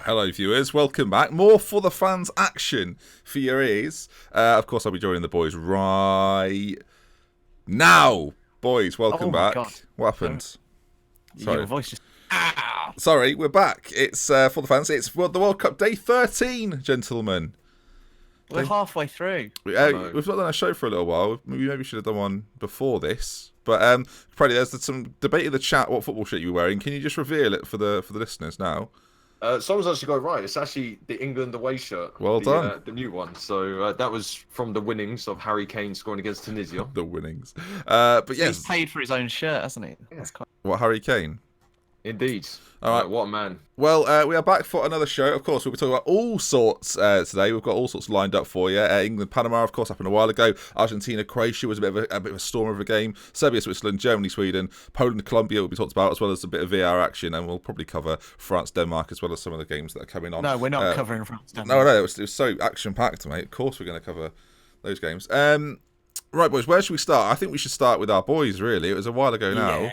Hello viewers, welcome back. More For The Fans action for your ears. Of course, I'll be joining the boys right now. Boys, welcome back. God. What happened? Sorry. Your voice just... Ow! Sorry, we're back. It's For The Fans. It's the World Cup Day 13, gentlemen. We're halfway through. We've not done a show for a little while. Maybe we should have done one before this. But probably there's some debate in the chat what football shirt you were wearing. Can you just reveal it for the listeners now? Someone's actually got it right. It's actually the England away shirt. Well done. The new one. So that was from the winnings of Harry Kane scoring against Tunisia. The winnings. But yes. He's paid for his own shirt, hasn't he? Yeah. That's quite... What, Harry Kane? Indeed. All right. What a man. Well, we are back for another show. Of course, we'll be talking about all sorts today. We've got all sorts lined up for you. England, Panama, of course, happened a while ago. Argentina, Croatia was a bit of a storm of a game. Serbia, Switzerland, Germany, Sweden, Poland, Colombia will be talked about, as well as a bit of VR action. And we'll probably cover France, Denmark, as well as some of the games that are coming on. No, we're not covering France, Denmark. No, it was so action-packed, mate. Of course we're going to cover those games. Right, boys, where should we start? I think we should start with our boys, really. It was a while ago now.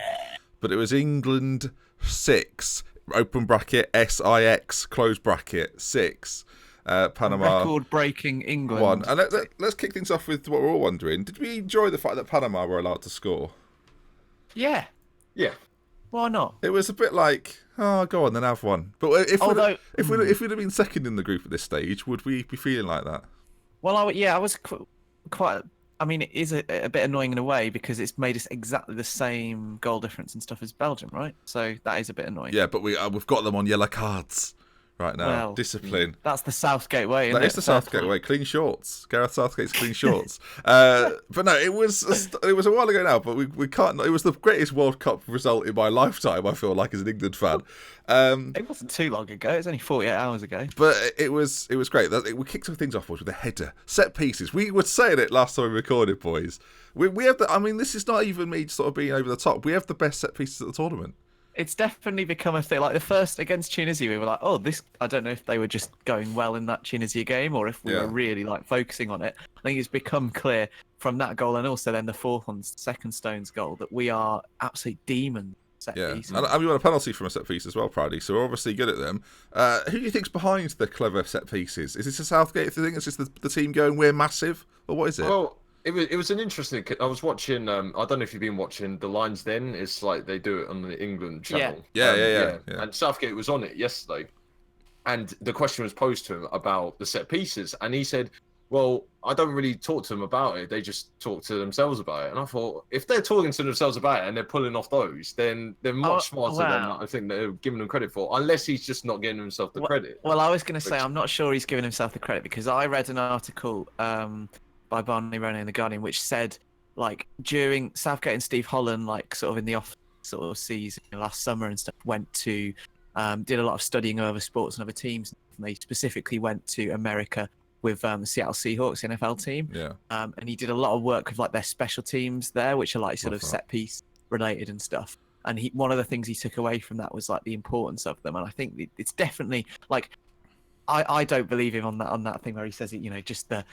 But it was England 6, open bracket, SIX, close bracket, 6. Panama. Record-breaking England. 1. And let's kick things off with what we're all wondering. Did we enjoy the fact that Panama were allowed to score? Yeah. Yeah. Why not? It was a bit like, oh, go on, then have one. But if we'd have been second in the group at this stage, would we be feeling like that? Well, I was quite... I mean, it is a bit annoying in a way because it's made us exactly the same goal difference and stuff as Belgium, right? So that is a bit annoying. Yeah, but we've got them on yellow cards right now. Well, discipline. That's the Southgate way, isn't it? That is the Southgate way. Clean shorts. Gareth Southgate's clean shorts. But no, it was a while ago now. But we can't. It was the greatest World Cup result in my lifetime. I feel like as an England fan. It wasn't too long ago. It was only 48 hours ago. But it was great. We kicked some things off boys, with a header, set pieces. We were saying it last time we recorded, boys. We have the. I mean, this is not even me sort of being over the top. We have the best set pieces at the tournament. It's definitely become a thing. Like the first against Tunisia, we were like, oh, this. I don't know if they were just going well in that Tunisia game or if we were really like focusing on it. I think it's become clear from that goal and also then the fourth on Second Stone's goal that we are absolute demons. Set piece. And we won a penalty from a set piece as well, Proudy, so we're obviously good at them. Who do you think's behind the clever set pieces? Is this a Southgate thing? Is this the team going, we're massive? Or what is it? Well, it was an interesting... I was watching... I don't know if you've been watching The Lines Then. It's like they do it on the England channel. Yeah. And Southgate was on it yesterday. And the question was posed to him about the set pieces. And he said... Well, I don't really talk to them about it. They just talk to themselves about it. And I thought, if they're talking to themselves about it and they're pulling off those, then they're much smarter than I think they're giving them credit for. Unless he's just not giving himself the credit. Well, I was going to say, I'm not sure he's giving himself the credit because I read an article by Barney Ronay in The Guardian which said, like, during Southgate and Steve Holland, like, sort of in the off sort of season last summer and stuff, went to, did a lot of studying of other sports and other teams. And they specifically went to America with the Seattle Seahawks NFL team. Yeah. And he did a lot of work with like their special teams there, which are like sort of set piece related and stuff. And one of the things he took away from that was like the importance of them. And I think it's definitely like, I don't believe him on that thing where he says it, you know, just the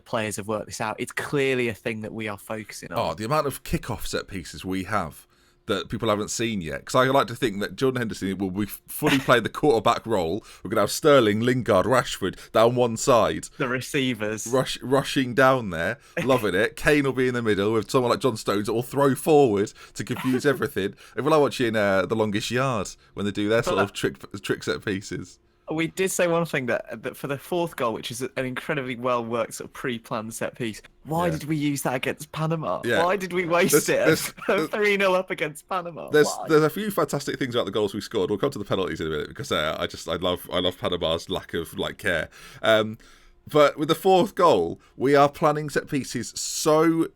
players have worked this out. It's clearly a thing that we are focusing on. Oh, the amount of kickoff set pieces we have that people haven't seen yet. Because I like to think that Jordan Henderson will be fully play the quarterback role. We're going to have Sterling, Lingard, Rashford down one side. The receivers. Rushing down there. Loving it. Kane will be in the middle with someone like John Stones that will throw forward to confuse everything. If I watching The Longest Yard when they do their sort of trick set pieces. We did say one thing that for the fourth goal, which is an incredibly well worked sort of pre-planned set piece. Why Yeah. did we use that against Panama? Yeah. Why did we waste There's- it? there's- 3-0 up against Panama. There's Why? a few fantastic things about the goals we scored. We'll come to the penalties in a minute because I love Panama's lack of care. But with the fourth goal, we are planning set pieces so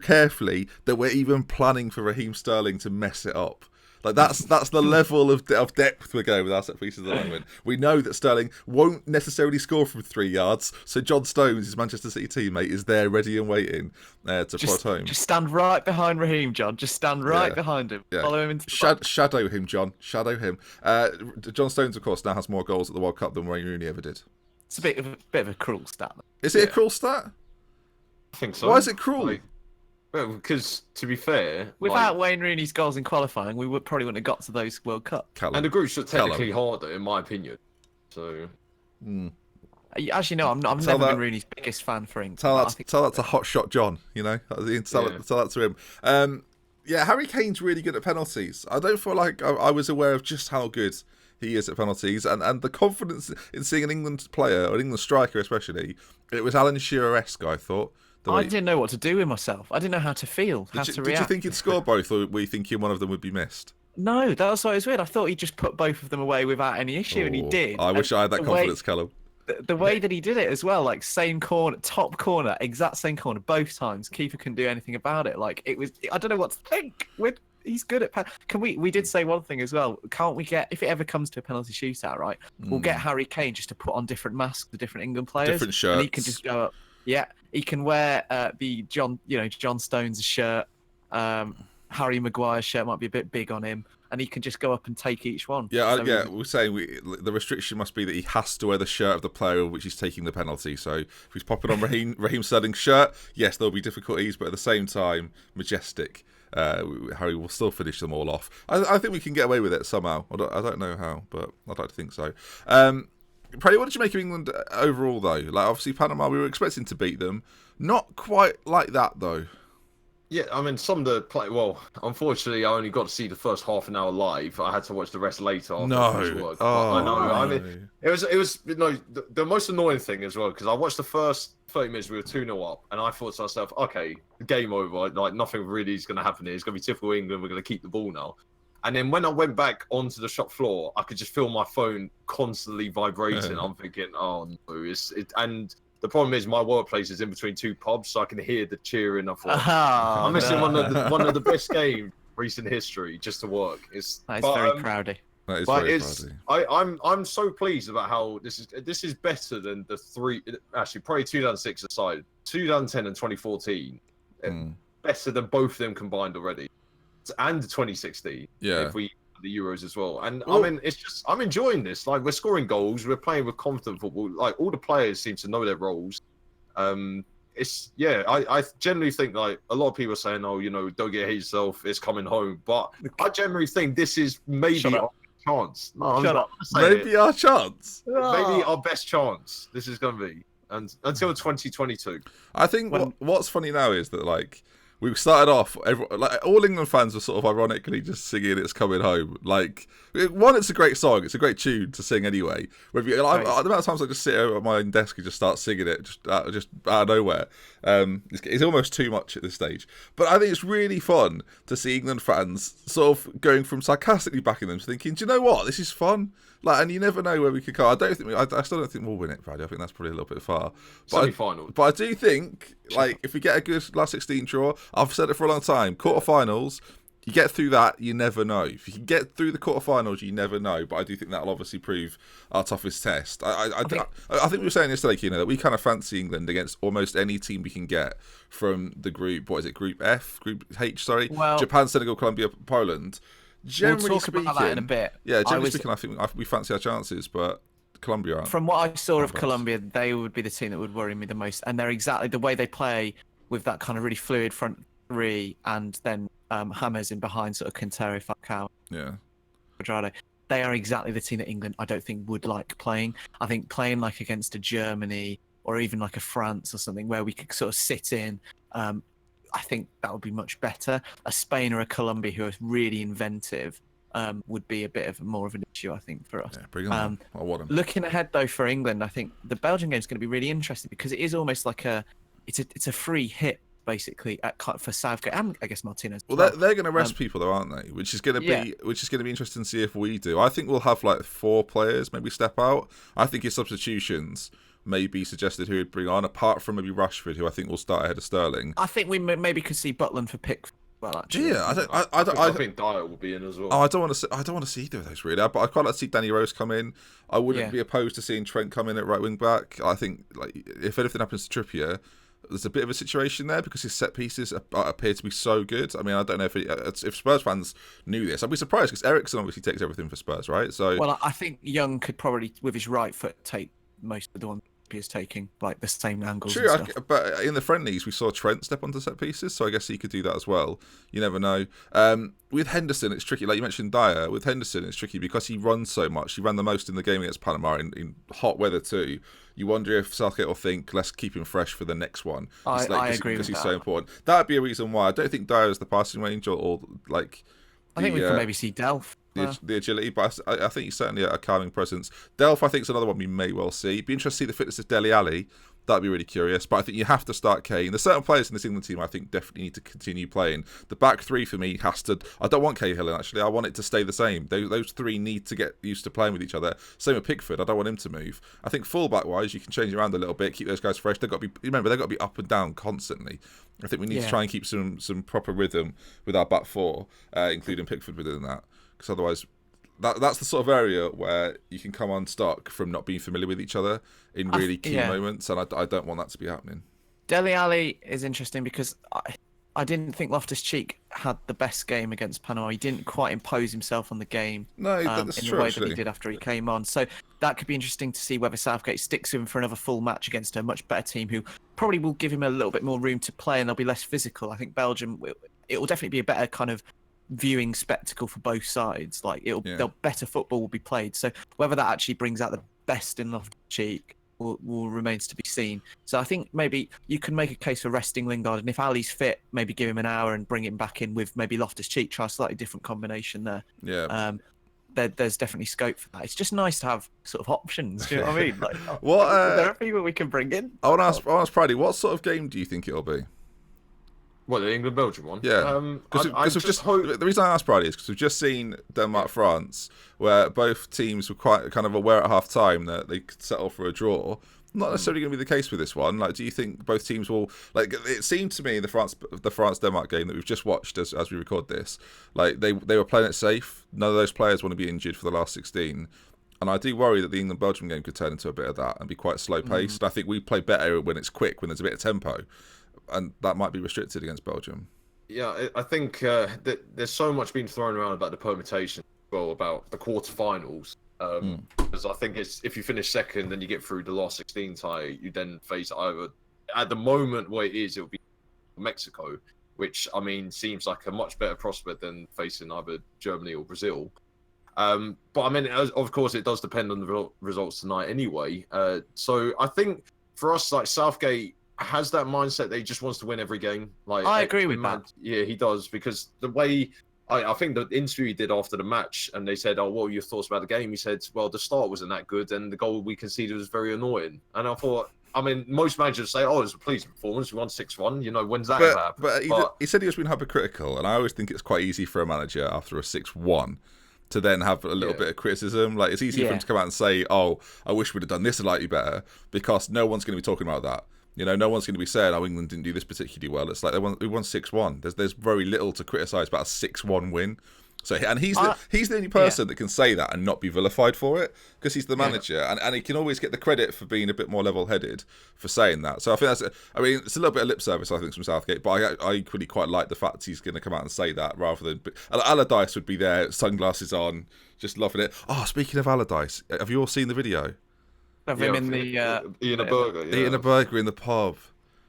carefully that we're even planning for Raheem Sterling to mess it up. Like that's the level of depth we're going with our set pieces at the moment. We know that Sterling won't necessarily score from 3 yards, so John Stones, his Manchester City teammate, is there ready and waiting to prod home. Just stand right behind Raheem, John. Just stand right Yeah. behind him. Yeah. Follow him into the box. Shadow him, John. Shadow him. John Stones, of course, now has more goals at the World Cup than Wayne Rooney ever did. It's a bit of a cruel stat. Is it a Yeah. cruel stat? I think so. Why is it cruel? Like, well, because to be fair, Without like, Wayne Rooney's goals in qualifying, we probably wouldn't have got to those World Cup. Callum. and the groups are Callum. technically harder, in my opinion. So As you know, I'm never Tell that- been Rooney's biggest fan for England. Tell but I that, think tell that to Hot Shot John, you know? Tell that to him. Yeah, Harry Kane's really good at penalties. I don't feel like I was aware of just how good he is at penalties, and the confidence in seeing an England player, or an England striker especially, it was Alan Shearer-esque, I thought. I didn't know what to do with myself. I didn't know how to feel, how to Did react. you think he'd score both, or were you thinking one of them would be missed? No, that's why it was weird. I thought he'd just put both of them away without any issue, and he Oh, did. I wish I had that And the way- confidence, Callum. The way that he did it as well, like same corner, top corner, exact same corner, both times. Keeper couldn't do anything about it. Like it was, I don't know what to think. He's good at. Can we did say one thing as well. Can't we get, if it ever comes to a penalty shootout, right? We'll get Harry Kane just to put on different masks to different England players, Different shirts. and he can just go up. Yeah, he can wear the John Stones shirt. Harry Maguire's shirt might be a bit big on him, and he can just go up and take each one. Yeah, So yeah. We're saying the restriction must be that he has to wear the shirt of the player which he's taking the penalty. So if he's popping on Raheem Sterling's shirt, yes, there'll be difficulties, but at the same time, majestic. Harry will still finish them all off. I think we can get away with it somehow. I don't know how, but I'd like to think so. Prady, what did you make of England overall, though? Like, obviously, Panama, we were expecting to beat them. Not quite like that, though. yeah, I mean, some of the play. Well, unfortunately, I only got to see the first half an hour live. I had to watch the rest later. After I finished work. Oh, I know. I no. mean, it was the most annoying thing as well, because I watched the first 30 minutes. We were 2-0 up, and I thought to myself, okay, game over. Like nothing really is going to happen here. It's going to be typical England. We're going to keep the ball now. And then when I went back onto the shop floor, I could just feel my phone constantly vibrating. I'm thinking, oh no, and the problem is my workplace is in between two pubs, so I can hear the cheering. I thought, Oh, I'm missing no. one of the best games recent history just to work. That is very crowdy. That is But very it's Prady. I'm so pleased about how this is better than the three, actually probably 2006 aside, 2010 and 2014, better than both of them combined already, and 2016. Yeah. If we the Euros as well. And Well- I mean, it's just I'm enjoying this. Like we're scoring goals, we're playing with confident football. Like all the players seem to know their roles. I generally think like a lot of people are saying, oh, don't get hate yourself, it's coming home. But I generally think this is maybe Shut our up. chance. No, I'm Shut not up. saying Maybe our chance. maybe our best chance. This is going to be, and until 2022. I think When- what's funny now is that, like, we started off, all England fans were sort of ironically just singing "It's Coming Home." Like, one, it's a great song, it's a great tune to sing anyway. The amount of times I just sit at my own desk and just start singing it, just out of nowhere. It's almost too much at this stage. But I think it's really fun to see England fans sort of going from sarcastically backing them to thinking, do you know what, this is fun. Like, and you never know where we could go. I still don't think we'll win it, Brady. I think that's probably a little bit far. Semi-final. But I do think, like, if we get a good last 16 draw, I've said it for a long time, quarterfinals, you get through that, you never know. If you can get through the quarterfinals, you never know. But I do think that'll obviously prove our toughest test. I think we were saying yesterday, Kino, that we kind of fancy England against almost any team we can get from the group. What is it? Group F? Group H? Sorry. Well- Japan, Senegal, Colombia, Poland. Generally We'll talk speaking, about that in a bit. Yeah, generally I was- speaking, I think we fancy our chances, but Colombia aren't. From what I saw of Numbers. Colombia, they would be the team that would worry me the most, and they're exactly the way they play with that kind of really fluid front three, and then James in behind, sort of Quintero, Falcao, Yeah. Quadrado. They are exactly the team that England, I don't think, would like playing. I think playing like against a Germany or even like a France or something where we could sort of sit in. I think that would be much better. A Spain or a Colombia who are really inventive. would be a bit of more of an issue, I think, for us. Yeah, bring them on. I want them. Looking ahead though for England, I think the Belgian game is going to be really interesting because it is almost like it's a free hit basically for Southgate and I guess Martinez. Well, they're going to rest people though, aren't they? Which is going to be interesting to see if we do. I think we'll have like 4 players maybe step out. I think his substitutions may be suggested who would bring on, apart from maybe Rashford, who I think will start ahead of Sterling. I think we maybe could see Butland for Pickford. Well, actually, Yeah, I think Dyer will be in as well. Oh, I don't want to see either of those really. But I quite like to see Danny Rose come in. I wouldn't be opposed to seeing Trent come in at right wing back. I think like if anything happens to Trippier, there's a bit of a situation there because his set pieces appear to be so good. I mean, I don't know if Spurs fans knew this. I'd be surprised because Eriksen obviously takes everything for Spurs, right? So well, I think Young could probably with his right foot take most of the ones is taking, like the same angles. True, but in the friendlies we saw Trent step onto set pieces, so I guess he could do that as well. You never know. With Henderson, it's tricky. Like you mentioned, Dyer. With Henderson, it's tricky because he runs so much. He ran the most in the game against Panama in hot weather too. You wonder if Southgate will think, let's keep him fresh for the next one. I agree because with he's that. so important. That would be a reason why. I don't think Dyer is the passing range or like. I think we can maybe see Delph. The agility, but I think he's certainly a calming presence. Delph, I think, is another one we may well see. Be interested to see the fitness of Dele Alli. That'd be really curious. But I think you have to start Kane. There's certain players in this England team I think definitely need to continue playing. The back 3 for me has to. I don't want Cahill in, actually. I want it to stay the same. Those 3 need to get used to playing with each other. Same with Pickford. I don't want him to move. I think fullback wise, you can change it around a little bit, keep those guys fresh. They've got to be up and down constantly. I think we need to try and keep some proper rhythm with our back 4, including Pickford within that. Because otherwise, that's the sort of area where you can come unstuck from not being familiar with each other in really key moments, and I don't want that to be happening. Dele Alli is interesting because I didn't think Loftus-Cheek had the best game against Panama. He didn't quite impose himself on the game that's in true, the way actually. that he did after he came on. So that could be interesting to see whether Southgate sticks with him for another full match against a much better team who probably will give him a little bit more room to play and they'll be less physical. I think Belgium, it will definitely be a better kind of viewing spectacle for both sides. Like better football will be played. So whether that actually brings out the best in Loftus-Cheek will remains to be seen. So I think maybe you can make a case for resting Lingard, and if Ali's fit, maybe give him an hour and bring him back in with maybe Loftus-Cheek, try a slightly different combination there. Yeah. There's definitely scope for that. It's just nice to have sort of options. Do you know what I mean? Like, there are people we can bring in. I want to ask Pridey, what sort of game do you think it'll be? What, the England-Belgium one? Yeah. The reason I asked Pridey is because we've just seen Denmark-France, where both teams were quite kind of aware at half-time that they could settle for a draw. Not necessarily going to be the case with this one. Like, do you think both teams will? Like, it seemed to me the France-Denmark game that we've just watched as we record this, like they were playing it safe. None of those players want to be injured for the last 16. And I do worry that the England-Belgium game could turn into a bit of that and be quite slow-paced. I think we play better when it's quick, when there's a bit of tempo. And that might be restricted against Belgium. Yeah, I think that there's so much being thrown around about the permutation, well, about the quarterfinals. Because I think it's if you finish second and you get through the last 16 tie, you then face either, at the moment where it'll be Mexico, which I mean seems like a much better prospect than facing either Germany or Brazil. But I mean, of course, it does depend on the results tonight anyway. So I think for us, like Southgate has that mindset that he just wants to win every game. Like I agree with that. Yeah, he does, because the way I think the interview he did after the match, and they said, "Oh, what were your thoughts about the game?" He said, "Well, the start wasn't that good, and the goal we conceded was very annoying." And I thought, I mean, most managers say, "Oh, it was a pleasing performance. We won 6-1. You know, when's that ever happen?" But he said he was being hypocritical, and I always think it's quite easy for a manager after a 6-1 to then have a little bit of criticism. Like, it's easy for him to come out and say, "Oh, I wish we'd have done this slightly better," because no one's going to be talking about that. You know, no one's going to be saying, "Oh, England didn't do this particularly well." It's like we won 6-1. There's very little to criticise about a 6-1 win. So, and he's the only person that can say that and not be vilified for it, because he's the manager, and he can always get the credit for being a bit more level-headed for saying that. So I think it's a little bit of lip service, I think, from Southgate, but I equally quite like the fact he's going to come out and say that, rather than Allardyce would be there, sunglasses on, just loving it. Oh, speaking of Allardyce, have you all seen the video of him in the eating a burger? Yeah. Eating a burger in the pub.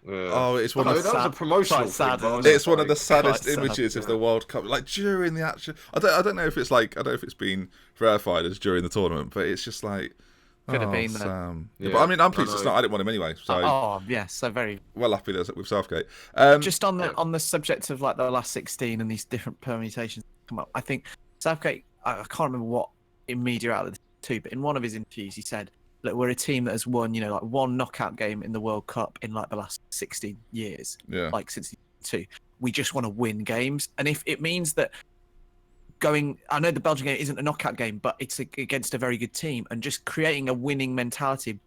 Yeah. Oh, it's one of that was a promotional sad, thing, it's one of the saddest images of yeah. the World Cup. Like during the actual, I don't know if it's like, I don't know if it's been verified as during the tournament, but it's just like could have been Sam. Yeah. But I mean, I'm pleased it's not. I didn't want him anyway, so so very well happy with Southgate. just on the subject of like the last 16 and these different permutations come up. I think Southgate I can't remember what in media outlet too, but in one of his interviews he said, "Look, we're a team that has won, like one knockout game in the World Cup in like the last 60 years, Yeah. like since the two. We just want to win games, and if it means that going, I know the Belgian game isn't a knockout game, but it's against a very good team, and just creating a winning mentality,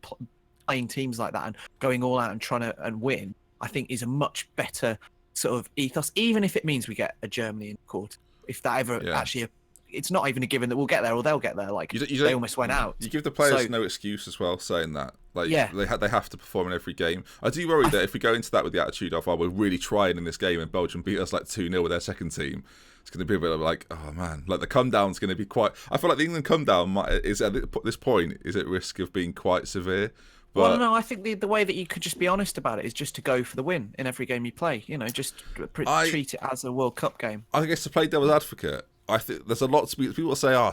playing teams like that, and going all out and trying to and win, I think is a much better sort of ethos, even if it means we get a Germany in quarter. If that ever actually, it's not even a given that we'll get there or they'll get there. Like they almost went out. You give the players no excuse as well, saying that. Like they have to perform in every game. I do worry that if we go into that with the attitude of, we're really trying in this game, and Belgium beat us like 2-0 with their second team, it's going to be a bit of like, oh man, like the come down's going to be quite. I feel like the England come down is at this point is at risk of being quite severe. But, well, no, I think the way that you could just be honest about it is just to go for the win in every game you play. Just treat it as a World Cup game. I guess to play devil's advocate, I think there's a lot to be. People say, I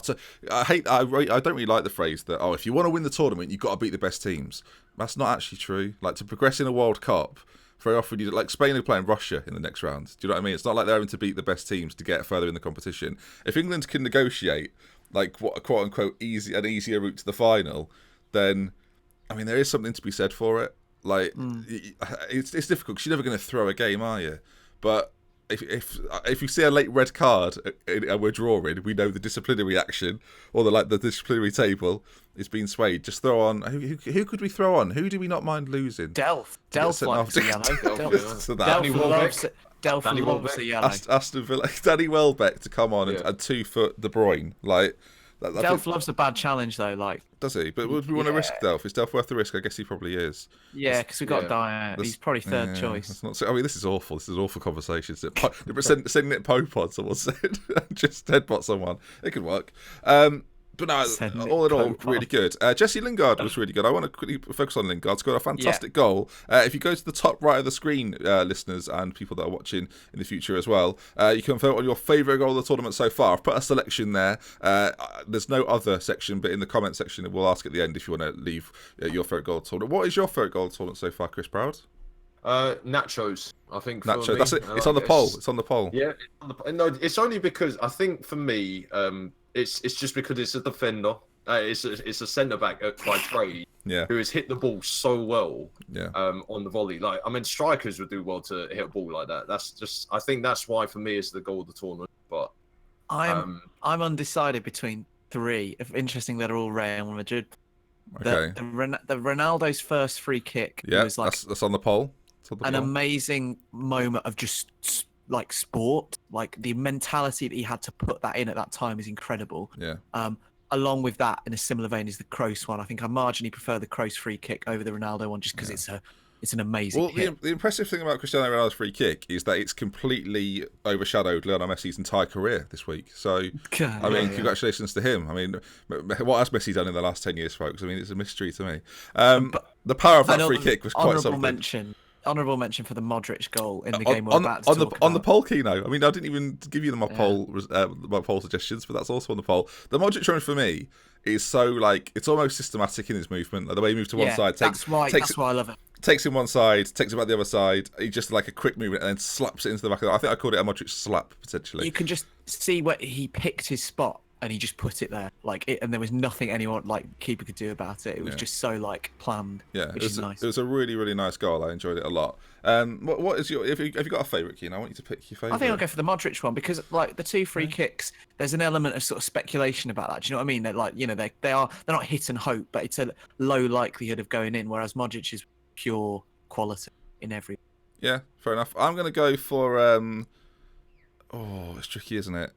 don't really like the phrase that, if you want to win the tournament, you've got to beat the best teams. That's not actually true. Like, to progress in a World Cup, very often like Spain are playing Russia in the next round. Do you know what I mean? It's not like they're having to beat the best teams to get further in the competition. If England can negotiate like what a quote unquote an easier route to the final, then I mean there is something to be said for it. Like it's difficult because you're never going to throw a game, are you? But if you see a late red card and we're drawing, we know the disciplinary action or the disciplinary table is being swayed. Just throw on who could we throw on? Who do we not mind losing? Delph likes a yellow. Delph loves a yellow. Aston Villa, Danny Welbeck to come on and 2 foot De Bruyne. Like Delph loves a bad challenge though. Like does he? But would we want to risk Delph? Is Delph worth the risk? I guess he probably is. Yeah, because we got Dyer. He's probably third choice. I mean, this is awful. This is awful conversations. Sending it Popod, someone said, just headbutt someone. It could work. But no, all in all, really good. Jesse Lingard was really good. I want to quickly focus on Lingard. Scored a fantastic goal. If you go to the top right of the screen, listeners and people that are watching in the future as well, you can vote on your favourite goal of the tournament so far. I've put a selection there. There's no other section, but in the comment section, we'll ask at the end if you want to leave your favourite goal of the tournament. What is your favourite goal of the tournament so far, Chris Proud? Nachos, I think. Nacho. That's it. It's on the poll. It's on the poll. Yeah. No, it's only because I think for me, it's just because it's a defender. It's a centre back by trade. Yeah. Who has hit the ball so well. Yeah. On the volley, like I mean, strikers would do well to hit a ball like that. I think that's why for me it's the goal of the tournament. But I'm undecided between 3. Interesting that are all Real Madrid. Okay. The Ronaldo's first free kick. Yeah. Was like that's on the poll. An amazing moment of just like sport, like the mentality that he had to put that in at that time is incredible. Yeah. Along with that, in a similar vein, is the Kroos one. I think I marginally prefer the Kroos free kick over the Ronaldo one, just because it's an amazing hit. The impressive thing about Cristiano Ronaldo's free kick is that it's completely overshadowed Lionel Messi's entire career this week. So, I mean, congratulations to him. I mean, what has Messi done in the last 10 years, folks? I mean, it's a mystery to me. The power of that free kick was quite something. Honourable mention for the Modric goal in the game we're about to talk about. On the poll, Kino. I mean, I didn't even give you my poll suggestions, but that's also on the poll. The Modric run for me is so like it's almost systematic in his movement. Like the way he moves to one side, that's why I love it. Takes him one side, takes him back the other side. He just like a quick movement and then slaps it into the back of the. I think I called it a Modric slap potentially. You can just see where he picked his spot. And he just put it there, and there was nothing anyone keeper could do about it. It was just so planned. Yeah, which is nice. It was a really, really nice goal. I enjoyed it a lot. What is your? Have you got a favourite, Keen? I want you to pick your favourite. I think I'll go for the Modric one because the 2 free kicks. There's an element of sort of speculation about that. Do you know what I mean? They're they're not hit and hope, but it's a low likelihood of going in. Whereas Modric is pure quality in every. Yeah, fair enough. I'm going to go for. It's tricky, isn't it?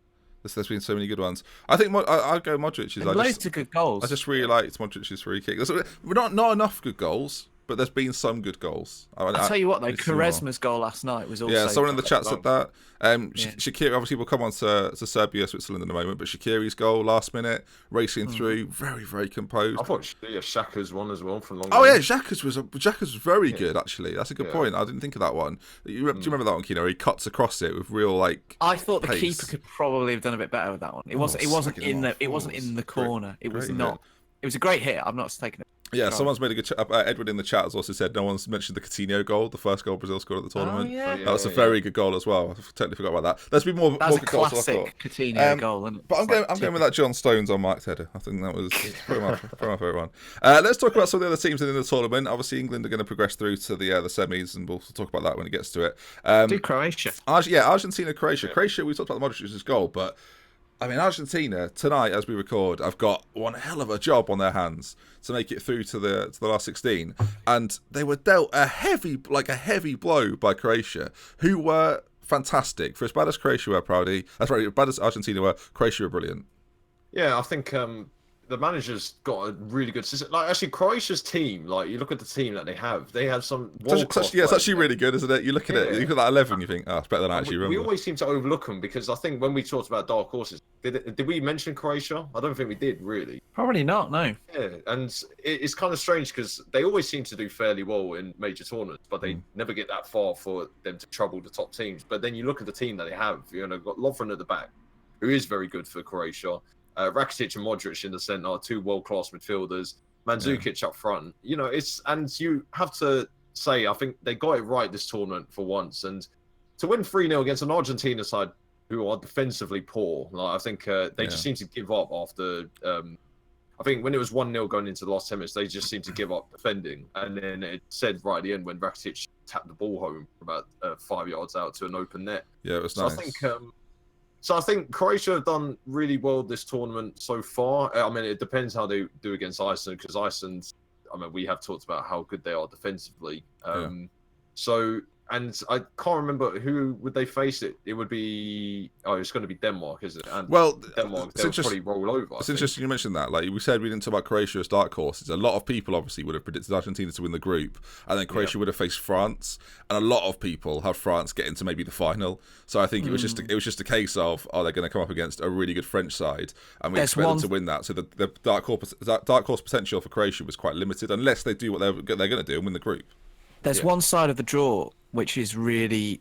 There's been so many good ones. I think I'll go Modric's. Loads of good goals. I just really liked Modric's free kick. There's not enough good goals, but there's been some good goals. I'll tell you what, though, Quaresma's goal last night was also... Yeah, someone in the chat said that. Shaqiri, obviously, we'll come on to Serbia, Switzerland in a moment, but Shaqiri's goal last minute, racing through, very, very composed. I thought Xhaka's one as well from long range. Xhaka's was very good, actually. That's a good point. I didn't think of that one. Do you remember that one, Kino? He cuts across it with real, I thought the keeper could probably have done a bit better with that one. It wasn't in the corner. It was not... It was a great hit. I'm not taking it. Yeah, Oh. someone's made a good. Edward in the chat has also said no one's mentioned the Coutinho goal, the first goal Brazil scored at the tournament. Oh, yeah. That was a very good goal as well. I totally forgot about that. There's been more That was a good goals than I thought. classic Coutinho goal, isn't it? But I'm It's going with like that John Stones on Mark's header. I think that was probably my favourite one. Let's talk about some of the other teams in the tournament. Obviously, England are going to progress through to the semis, and we'll talk about that when it gets to it. do Croatia. Argentina, Croatia. Croatia, we talked about the Modric's goal, but I mean, Argentina tonight, as we record, have got one hell of a job on their hands to make it through to the last 16, and they were dealt a heavy blow by Croatia, who were fantastic. For as bad as Croatia were, as bad as Argentina were, Croatia were brilliant. Yeah, I think the manager's got a really good system. Like, actually, Croatia's team, like, you look at the team that they have some world-class It's actually players. really good, isn't it? You look at it, you look at that 11, you think, oh, it's better than I actually We remember. always seem to overlook them because I think when we talked about dark horses, did we mention Croatia? I don't think we did, really. Probably not, no. Yeah, and it's kind of strange because they always seem to do fairly well in major tournaments, but they never get that far for them to trouble the top teams. But then you look at the team that they have, you know, got Lovren at the back, who is very good for Croatia. Rakitic and Modric in the centre are two world-class midfielders. Mandzukic up front. You know, and you have to say, I think they got it right this tournament for once. And to win 3-0 against an Argentina side who are defensively poor, like, I think they just seem to give up after. I think when it was 1-0 going into the last 10 minutes, they just seemed to give up defending. And then it said right at the end when Rakitic tapped the ball home about 5 yards out to an open net. Yeah, it was So nice. I think Croatia have done really well this tournament so far. I mean, it depends how they do against Iceland, because Iceland, I mean, we have talked about how good they are defensively. So, and I can't remember who would they face. It would be, it's going to be Denmark, isn't it? And Well, Denmark, it's they'll probably roll over. It's interesting you mentioned that. Like we said, we didn't talk about Croatia as dark horses. A lot of people obviously would have predicted Argentina to win the group, and then Croatia would have faced France, and a lot of people have France get into maybe the final. So I think it was just a case of, they're going to come up against a really good French side, and we expect them to win that. So the dark horse potential for Croatia was quite limited, unless they do what they're going to do and win the group. There's one side of the draw which is really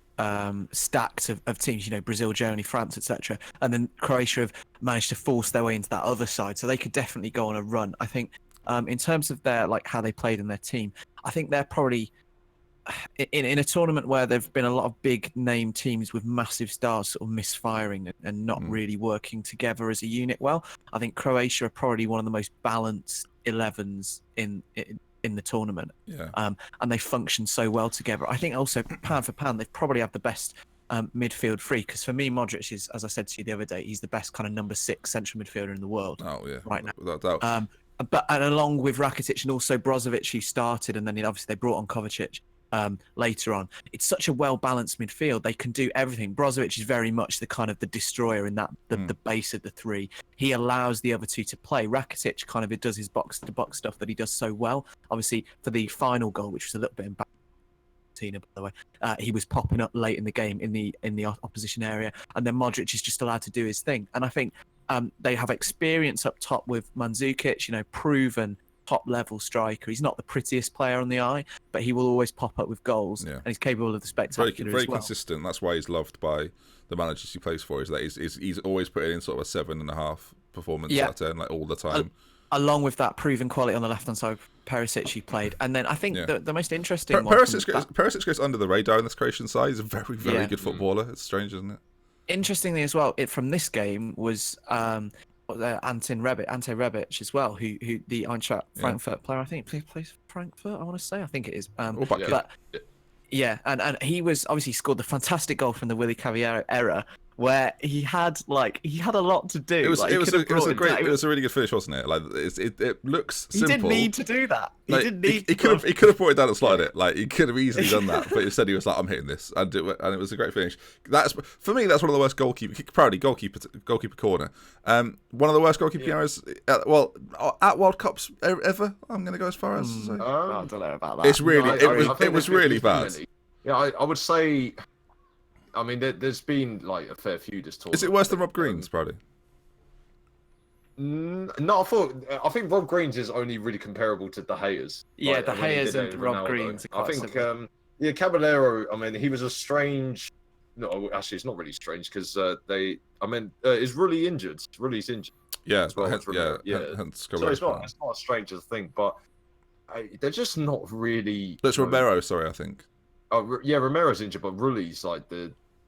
stacked of teams, you know, Brazil, Germany, France, etc. And then Croatia have managed to force their way into that other side, so they could definitely go on a run. I think in terms of their how they played in their team, I think they're probably in a tournament where there've been a lot of big name teams with massive stars sort of misfiring and not really working together as a unit well. I think Croatia are probably one of the most balanced 11s in the tournament. And they function so well together. I think also pound for pound they've probably had the best midfield free, because for me Modric is, as I said to you the other day, he's the best kind of number 6 central midfielder in the world right now, without doubt. And along with Rakitic and also Brozovic, who started, and then obviously they brought on Kovacic later on. It's such a well-balanced midfield. They can do everything. Brozovic is very much the kind of the destroyer in that the base of the three. He allows the other two to play. Rakitic kind of does his box-to-box stuff that he does so well. Obviously, for the final goal, which was a little bit embarrassing, by the way, he was popping up late in the game in the opposition area, and then Modric is just allowed to do his thing. And I think they have experience up top with Mandzukic, you know, proven top-level striker. He's not the prettiest player on the eye, but he will always pop up with goals, and he's capable of the spectacular very as well. consistent. That's why he's loved by the managers he plays for. Is that he's always putting in sort of a 7.5 performance out of 10, like all the time. Along with that proven quality on the left-hand side, Perisic he played, and then I think the most interesting one. Perisic goes under the radar in this Croatian side. He's a very, very good footballer. It's strange, isn't it? Interestingly as well, from this game was Ante Rebic as well, who the Eintracht Frankfurt player, I think plays Frankfurt, I want to say. I think it is. And he was obviously scored the fantastic goal from the Willy Caballero error, where he had a lot to do. It was a really good finish, wasn't it? Like it looks simple. He didn't need to do that. He could have brought it down and slotted it. Like he could have easily done that, but instead he was like, "I'm hitting this," and it was a great finish. For me, that's one of the worst goalkeeper corner. One of the worst goalkeeper errors at World Cups ever. I'm going to go as far as to say. I don't know about that. It's really it was really bad. Yeah, I would say. I mean, there's been like a fair few this tournament. Is it worse than Rob Green's, Brody? No, I think Rob Green's is only really comparable to De Gea's. Yeah, De Gea's and Rob Green's. I think, Caballero. I mean, he was a strange. No, actually, it's not really strange because is really injured. Really's injured. Yeah, as well. hence So it's not as strange as a thing, but they're just not really. That's you know- Romero, sorry, I think. Oh, yeah, Romero's injured, but Rulli's like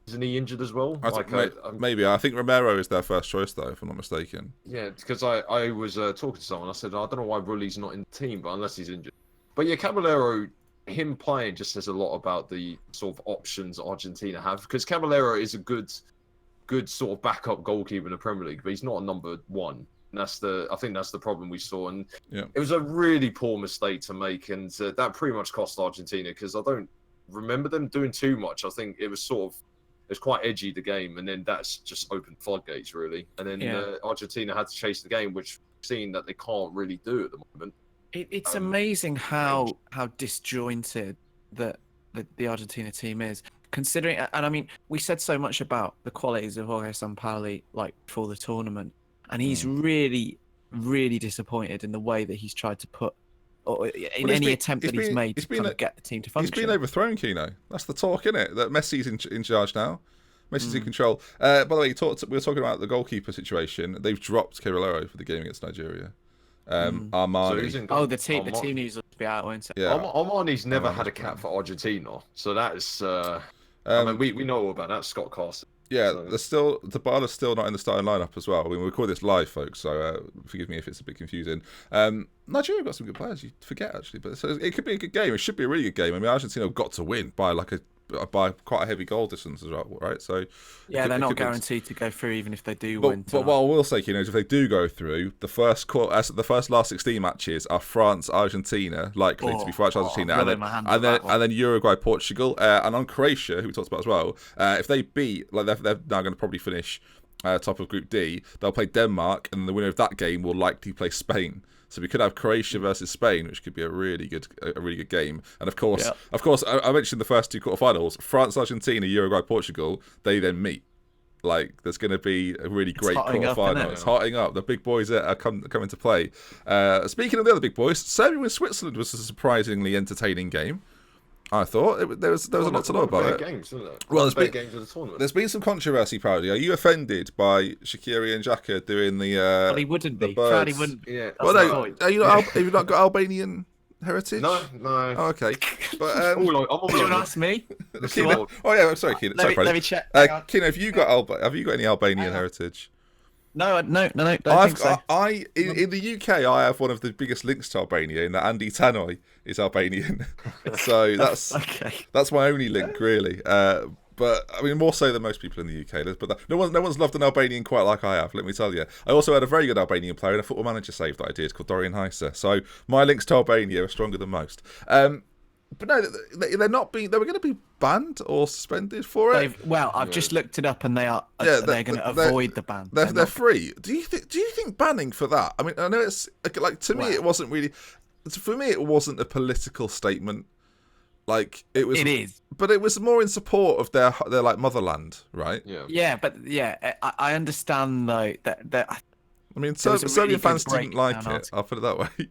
isn't he injured as well? I Like, think, maybe. I think Romero is their first choice, though, if I'm not mistaken. yeah, because I was talking to someone. I said I don't know why Rulli's not in the team, but unless he's injured. But yeah, Caballero, him playing just says a lot about the sort of options Argentina have. Because Caballero is a good sort of backup goalkeeper in the Premier League, but he's not a number one. And I think that's the problem we saw. And Yeah. it was a really poor mistake to make, and that pretty much cost Argentina because I don't remember them doing too much. I think it was quite edgy, the game, and then that's just opened floodgates really. And then Argentina had to chase the game, which seeing that they can't really do at the moment. It's amazing how disjointed the Argentina team is, considering. And I mean, we said so much about the qualities of Jorge Sampaoli like before the tournament, and he's really, really disappointed in the way that he's tried to put, or in any attempt that he's made to kind of get the team to function. He's been overthrown, Kino. That's the talk, isn't it? That Messi's in charge now. Messi's in control. By the way, we were talking about the goalkeeper situation. They've dropped Caballero for the game against Nigeria. Armani. The team news will be out, won't it? Yeah. Armani's never had a cap for Argentina, so that's. I mean, we know all about that. Scott Carson. Yeah, So- Dybala's still not in the starting lineup as well. I mean, we record this live, folks, so forgive me if it's a bit confusing. Nigeria got some good players. You forget actually, but it could be a good game. It should be a really good game. I mean, Argentina have got to win by by quite a heavy goal distance as well, right? So yeah, they're not guaranteed to go through even if they do but, win. But what I will say, you know, is if they do go through, the first last 16 matches are France, Argentina, likely to be France, Argentina, and then Uruguay, Portugal, and on Croatia, who we talked about as well. If they beat, like they're now going to probably finish top of Group D, they'll play Denmark, and the winner of that game will likely play Spain. So we could have Croatia versus Spain, which could be a really good game. And of course, I mentioned the first two quarterfinals: France, Argentina, Uruguay, Portugal. They then meet. Like, there's going to be a really great quarterfinal. It's hotting up. The big boys are coming to play. Speaking of the other big boys, Serbia and Switzerland was a surprisingly entertaining game. I thought there was a lot to know about it. Games, isn't it? Well, games of the tournament. There's been some controversy, Proudy. Are you offended by Shaqiri and Xhaka doing the? Well, he wouldn't be. Birds? He wouldn't. Yeah. Well, no, have you not got Albanian heritage? No. Oh, okay. But I'm You all want to ask me? Kino, oh yeah, I'm sorry, Kino. Sorry, Let me check. Kino, have you got any Albanian heritage? No, don't think so. In the UK, I have one of the biggest links to Albania in that Andy Tannoy is Albanian. So that's my only link, really. But I mean, more so than most people in the UK. Let's put that. No one's loved an Albanian quite like I have. Let me tell you. I also had a very good Albanian player in a Football Manager save that I did called Dorian Heiser. So my links to Albania are stronger than most. But no, they're not being. They were going to be banned or suspended for it. I've just looked it up, and they are. They're going to avoid the ban. They're free. Do you think banning for that? I mean, I know it's like to me, it wasn't really. For me, it wasn't a political statement. Like it was. It is, but it was more in support of their like motherland, right? Yeah. Yeah, but I understand though that. I mean, Serbian fans didn't like it. I'll put it that way.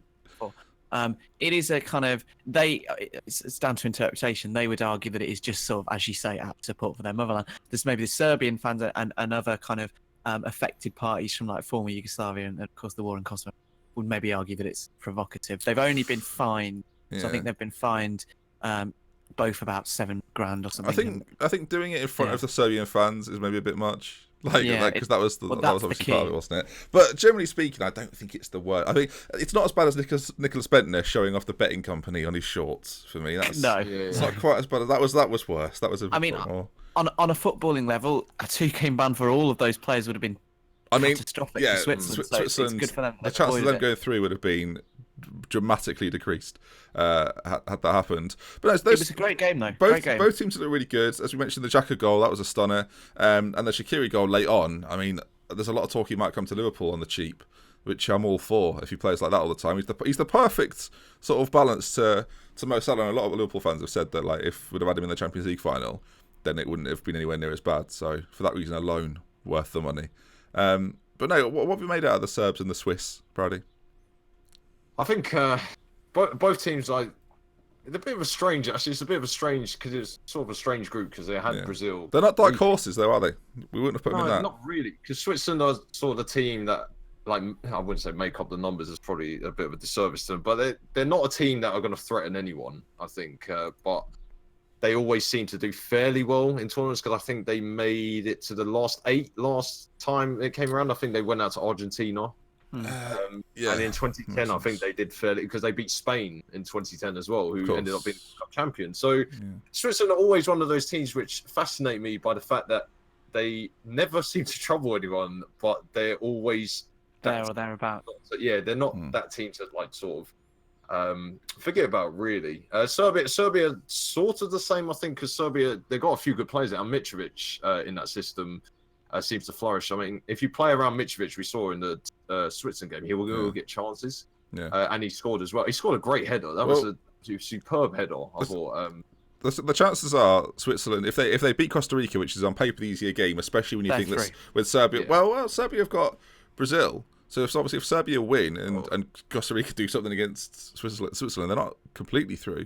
It is a kind of it's down to interpretation. They would argue that it is just sort of, as you say, out of support for their motherland. There's maybe the Serbian fans and other kind of affected parties from like former Yugoslavia and of course the war in Kosovo would maybe argue that it's provocative. They've only been fined, so I think they've been fined both about $7,000 or something. I think doing it in front of the Serbian fans is maybe a bit much. Because that was obviously part of it, wasn't it? But generally speaking, I don't think it's the worst. I think it's not as bad as Nicholas Bentner showing off the betting company on his shorts. For me, it's not quite as bad. That was worse. That was a bit more. On a footballing level, a 2-game ban for all of those players would have been catastrophic for Switzerland. So it's good for them. The chances of them going through would have been dramatically decreased had that happened. But no, it was a great game though. Both teams look really good. As we mentioned, the Xhaka goal, that was a stunner, and the Shaqiri goal late on. I mean, there's a lot of talk he might come to Liverpool on the cheap, which I'm all for. If he plays like that all the time, he's the perfect sort of balance to Mo Salah. And a lot of Liverpool fans have said that like if we'd have had him in the Champions League final, then it wouldn't have been anywhere near as bad. So for that reason alone, worth the money. But no, what have we made out of the Serbs and the Swiss, Proudy? I think both teams it's a bit of a strange. Actually, it's a bit of a strange because it's sort of a strange group because they had Brazil. They're not dark horses, though, are they? We wouldn't have put them in that. Not really, because Switzerland are sort of the team that like I wouldn't say make up the numbers is probably a bit of a disservice to them, but they're not a team that are going to threaten anyone. I think, but they always seem to do fairly well in tournaments because I think they made it to the last 8 last time it came around. I think they went out to Argentina. Yeah. And in 2010, I think they did fairly because they beat Spain in 2010 as well, who ended up being cup champion. So Switzerland are always one of those teams which fascinate me by the fact that they never seem to trouble anyone, but they're always there or thereabouts. Yeah, they're not that team to like sort of forget about really. Serbia sort of the same, I think, because Serbia they got a few good players. And Mitrovic in that system seems to flourish. I mean, if you play around Mitrovic, we saw in the Switzerland game, he will get chances. And he scored as well. He scored a great header. That was a superb header. I thought. The chances are Switzerland, if they beat Costa Rica, which is on paper the easier game, especially when you think that with Serbia. Yeah. Well, Serbia have got Brazil. So if Serbia win and Costa Rica do something against Switzerland, they're not completely through,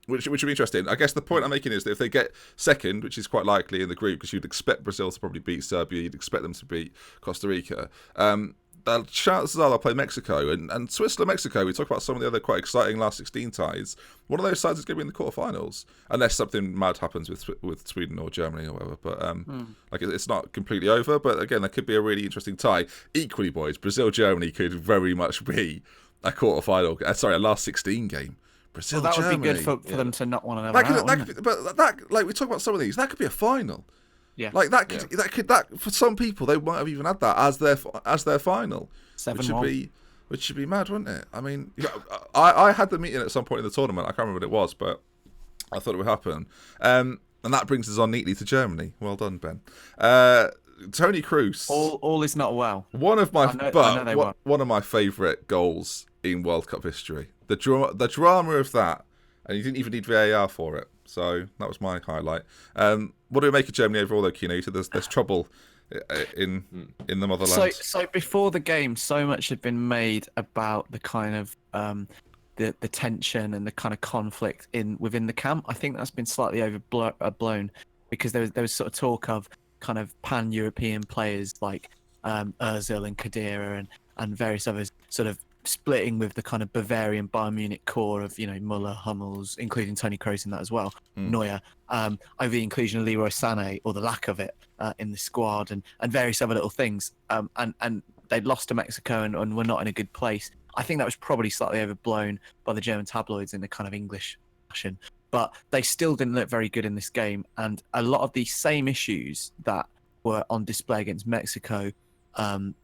which would be interesting. I guess the point I'm making is that if they get second, which is quite likely in the group, because you'd expect Brazil to probably beat Serbia, you'd expect them to beat Costa Rica. The chances are they'll play Mexico and Switzerland. Mexico. We talk about some of the other quite exciting last 16 ties. One of those sides is going to be in the quarterfinals, unless something mad happens with Sweden or Germany or whatever. But like it's not completely over. But again, that could be a really interesting tie. Equally, boys, Brazil Germany could very much be a quarterfinal. Sorry, a last 16 game. Brazil that Germany. Would be good for them to not want to never. But that, like we talk about some of these, that could be a final. Yeah, like that could for some people they might have even had that as their final, 7-1. which should be mad, wouldn't it? I mean, I had the meeting at some point in the tournament. I can't remember what it was, but I thought it would happen. And that brings us on neatly to Germany. Well done, Ben. Tony Kroos. All is not well. One of my favourite goals in World Cup history. The drama of that, and you didn't even need VAR for it. So that was my highlight. What do we make of Germany overall, though, Kino? There's trouble in the motherland. So before the game, so much had been made about the kind of the tension and the kind of conflict within the camp. I think that's been slightly overblown because there was sort of talk of kind of pan-European players like Özil and Khedira and various others sort of splitting with the kind of Bavarian Bayern Munich core of, Muller, Hummels, including Toni Kroos in that as well, Neuer, over the inclusion of Leroy Sané, or the lack of it, in the squad, and various other little things. And they'd lost to Mexico and were not in a good place. I think that was probably slightly overblown by the German tabloids in the kind of English fashion. But they still didn't look very good in this game. And a lot of the same issues that were on display against Mexico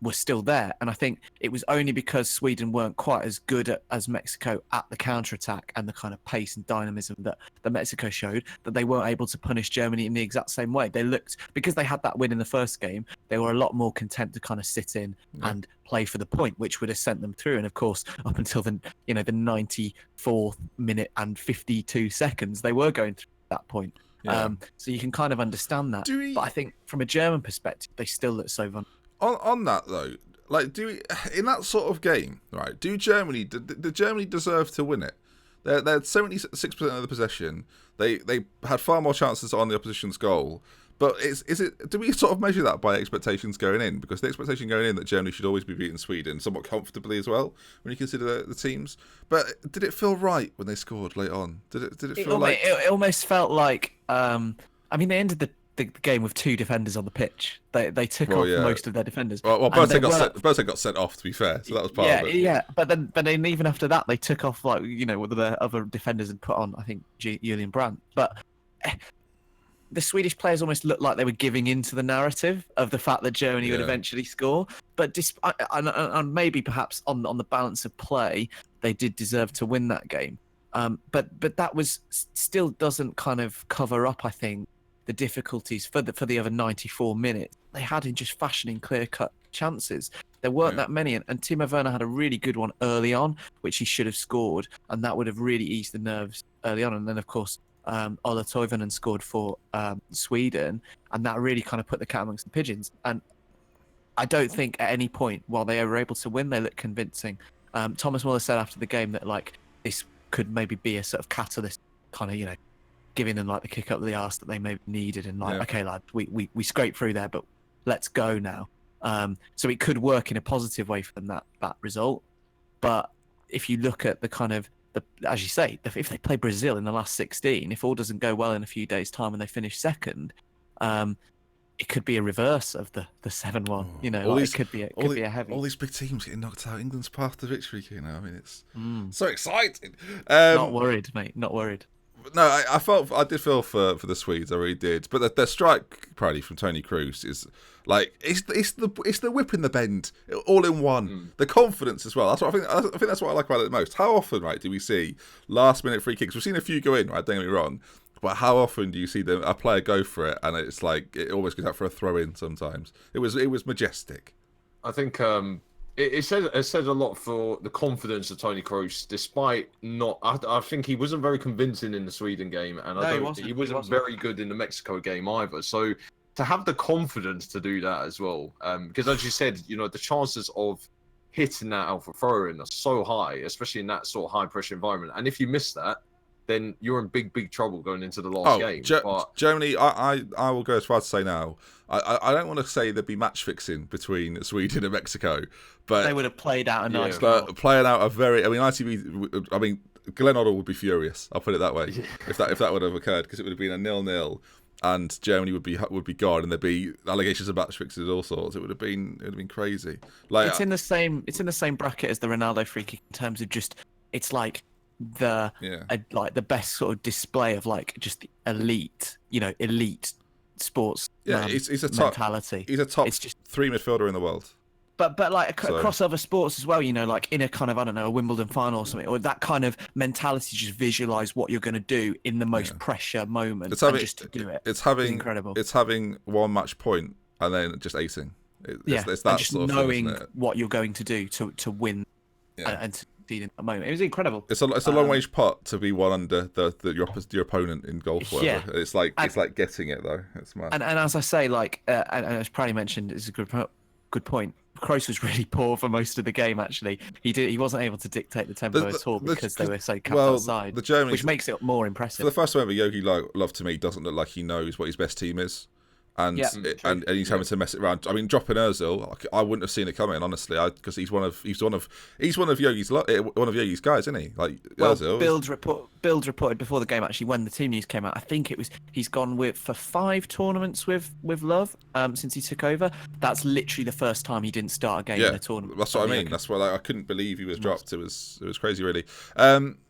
were still there. And I think it was only because Sweden weren't quite as good as Mexico at the counter-attack and the kind of pace and dynamism that Mexico showed, that they weren't able to punish Germany in the exact same way. They looked, because they had that win in the first game, they were a lot more content to kind of sit in and play for the point, which would have sent them through. And of course, up until the 94th minute and 52 seconds, they were going through that point. So you can kind of understand that. But I think from a German perspective, they still look so vulnerable. On that though, like, in that sort of game, right? Did Germany deserve to win it? They had 76% of the possession. They had far more chances on the opposition's goal. But do we sort of measure that by expectations going in? Because the expectation going in that Germany should always be beating Sweden somewhat comfortably as well when you consider the teams. But did it feel right when they scored late on? Did it feel like it almost felt like they ended the game with 2 defenders on the pitch. They took off most of their defenders. Well, Boateng got sent off, to be fair, so that was part of it. Yeah, but then even after that, they took off what the other defenders had put on. I think Julian Brandt, but the Swedish players almost looked like they were giving into the narrative of the fact that Germany would eventually score. But and maybe perhaps on the balance of play, they did deserve to win that game. But that was still doesn't kind of cover up, I think, the difficulties for the other 94 minutes they had in just fashioning clear-cut chances. There weren't that many, and Timo Werner had a really good one early on, which he should have scored, and that would have really eased the nerves early on. And then, of course, Ola Toivonen scored for Sweden, and that really kind of put the cat amongst the pigeons. And I don't think at any point while they were able to win, they looked convincing. Thomas Muller said after the game that this could maybe be a sort of catalyst, kind of giving them the kick up the arse that they maybe needed, and okay, lad, we scraped through there, but let's go now. So it could work in a positive way for them, that result. But if you look at the kind of as you say, if they play Brazil in the last 16, if all doesn't go well in a few days' time and they finish second, it could be a reverse of the 7-1. You know, it could be a heavy. All these big teams getting knocked out. England's path to victory. You know, I mean, it's so exciting. Not worried, mate. Not worried. No, I did feel for the Swedes. I really did. But their strike, probably from Tony Kroos, is like it's the whip in the bend, all in one. The confidence as well. That's what I think that's what I like about it the most. How often, right, do we see last minute free kicks? We've seen a few go in, right? Don't get me wrong. But how often do you see a player go for it and it's like it almost goes out for a throw in? Sometimes it was majestic. I think it said a lot for the confidence of Tony Kroos, despite not. I think he wasn't very convincing in the Sweden game, and he wasn't very good in the Mexico game either. So to have the confidence to do that as well, because as you said, you know, the chances of hitting that out for throw-in are so high, especially in that sort of high pressure environment. And if you miss that, then you're in big trouble going into the last game. Germany, I will go as far as to say now, I don't want to say there'd be match fixing between Sweden and Mexico, but they would have played out a nice. But playing out a very, Glenn Hoddle would be furious. I'll put it that way. If that would have occurred, because it would have been a 0-0, and Germany would be gone, and there'd be allegations of match fixing and all sorts. It would have been crazy. Like it's in the same bracket as the Ronaldo free kick in terms of just it's like the best sort of display of like just the elite sports he's a mentality. He's a top 3 midfielder in the world. But like across other sports as well, you know, like in a kind of, I don't know, a Wimbledon final or something, or that kind of mentality, just visualize what you're going to do in the most pressure moment just to do it. It's incredible. It's having one match point and then just acing. It's that and just sort of knowing thing, what you're going to do to win and to succeed in that moment. It was incredible. It's a long range putt to be one under your opponent in golf. Whatever. It's like getting it though. It's mad. And as I say, like and as Praddy mentioned, it's a good point. Kroos was really poor for most of the game. Actually, he wasn't able to dictate the tempo at all because they were so camped outside. The Germans, which makes it more impressive. For the first time ever, Yogi Love to me doesn't look like he knows what his best team is. And he's having to mess it around. I mean, dropping Özil, I wouldn't have seen it coming, honestly, because he's one of Yogi's guys, isn't he? Like Özil. Builds reported before the game, actually, when the team news came out. I think it was he's gone for 5 tournaments with Love since he took over. That's literally the first time he didn't start a game in a tournament. That's what I mean. That's why I couldn't believe he was dropped. It was crazy, really.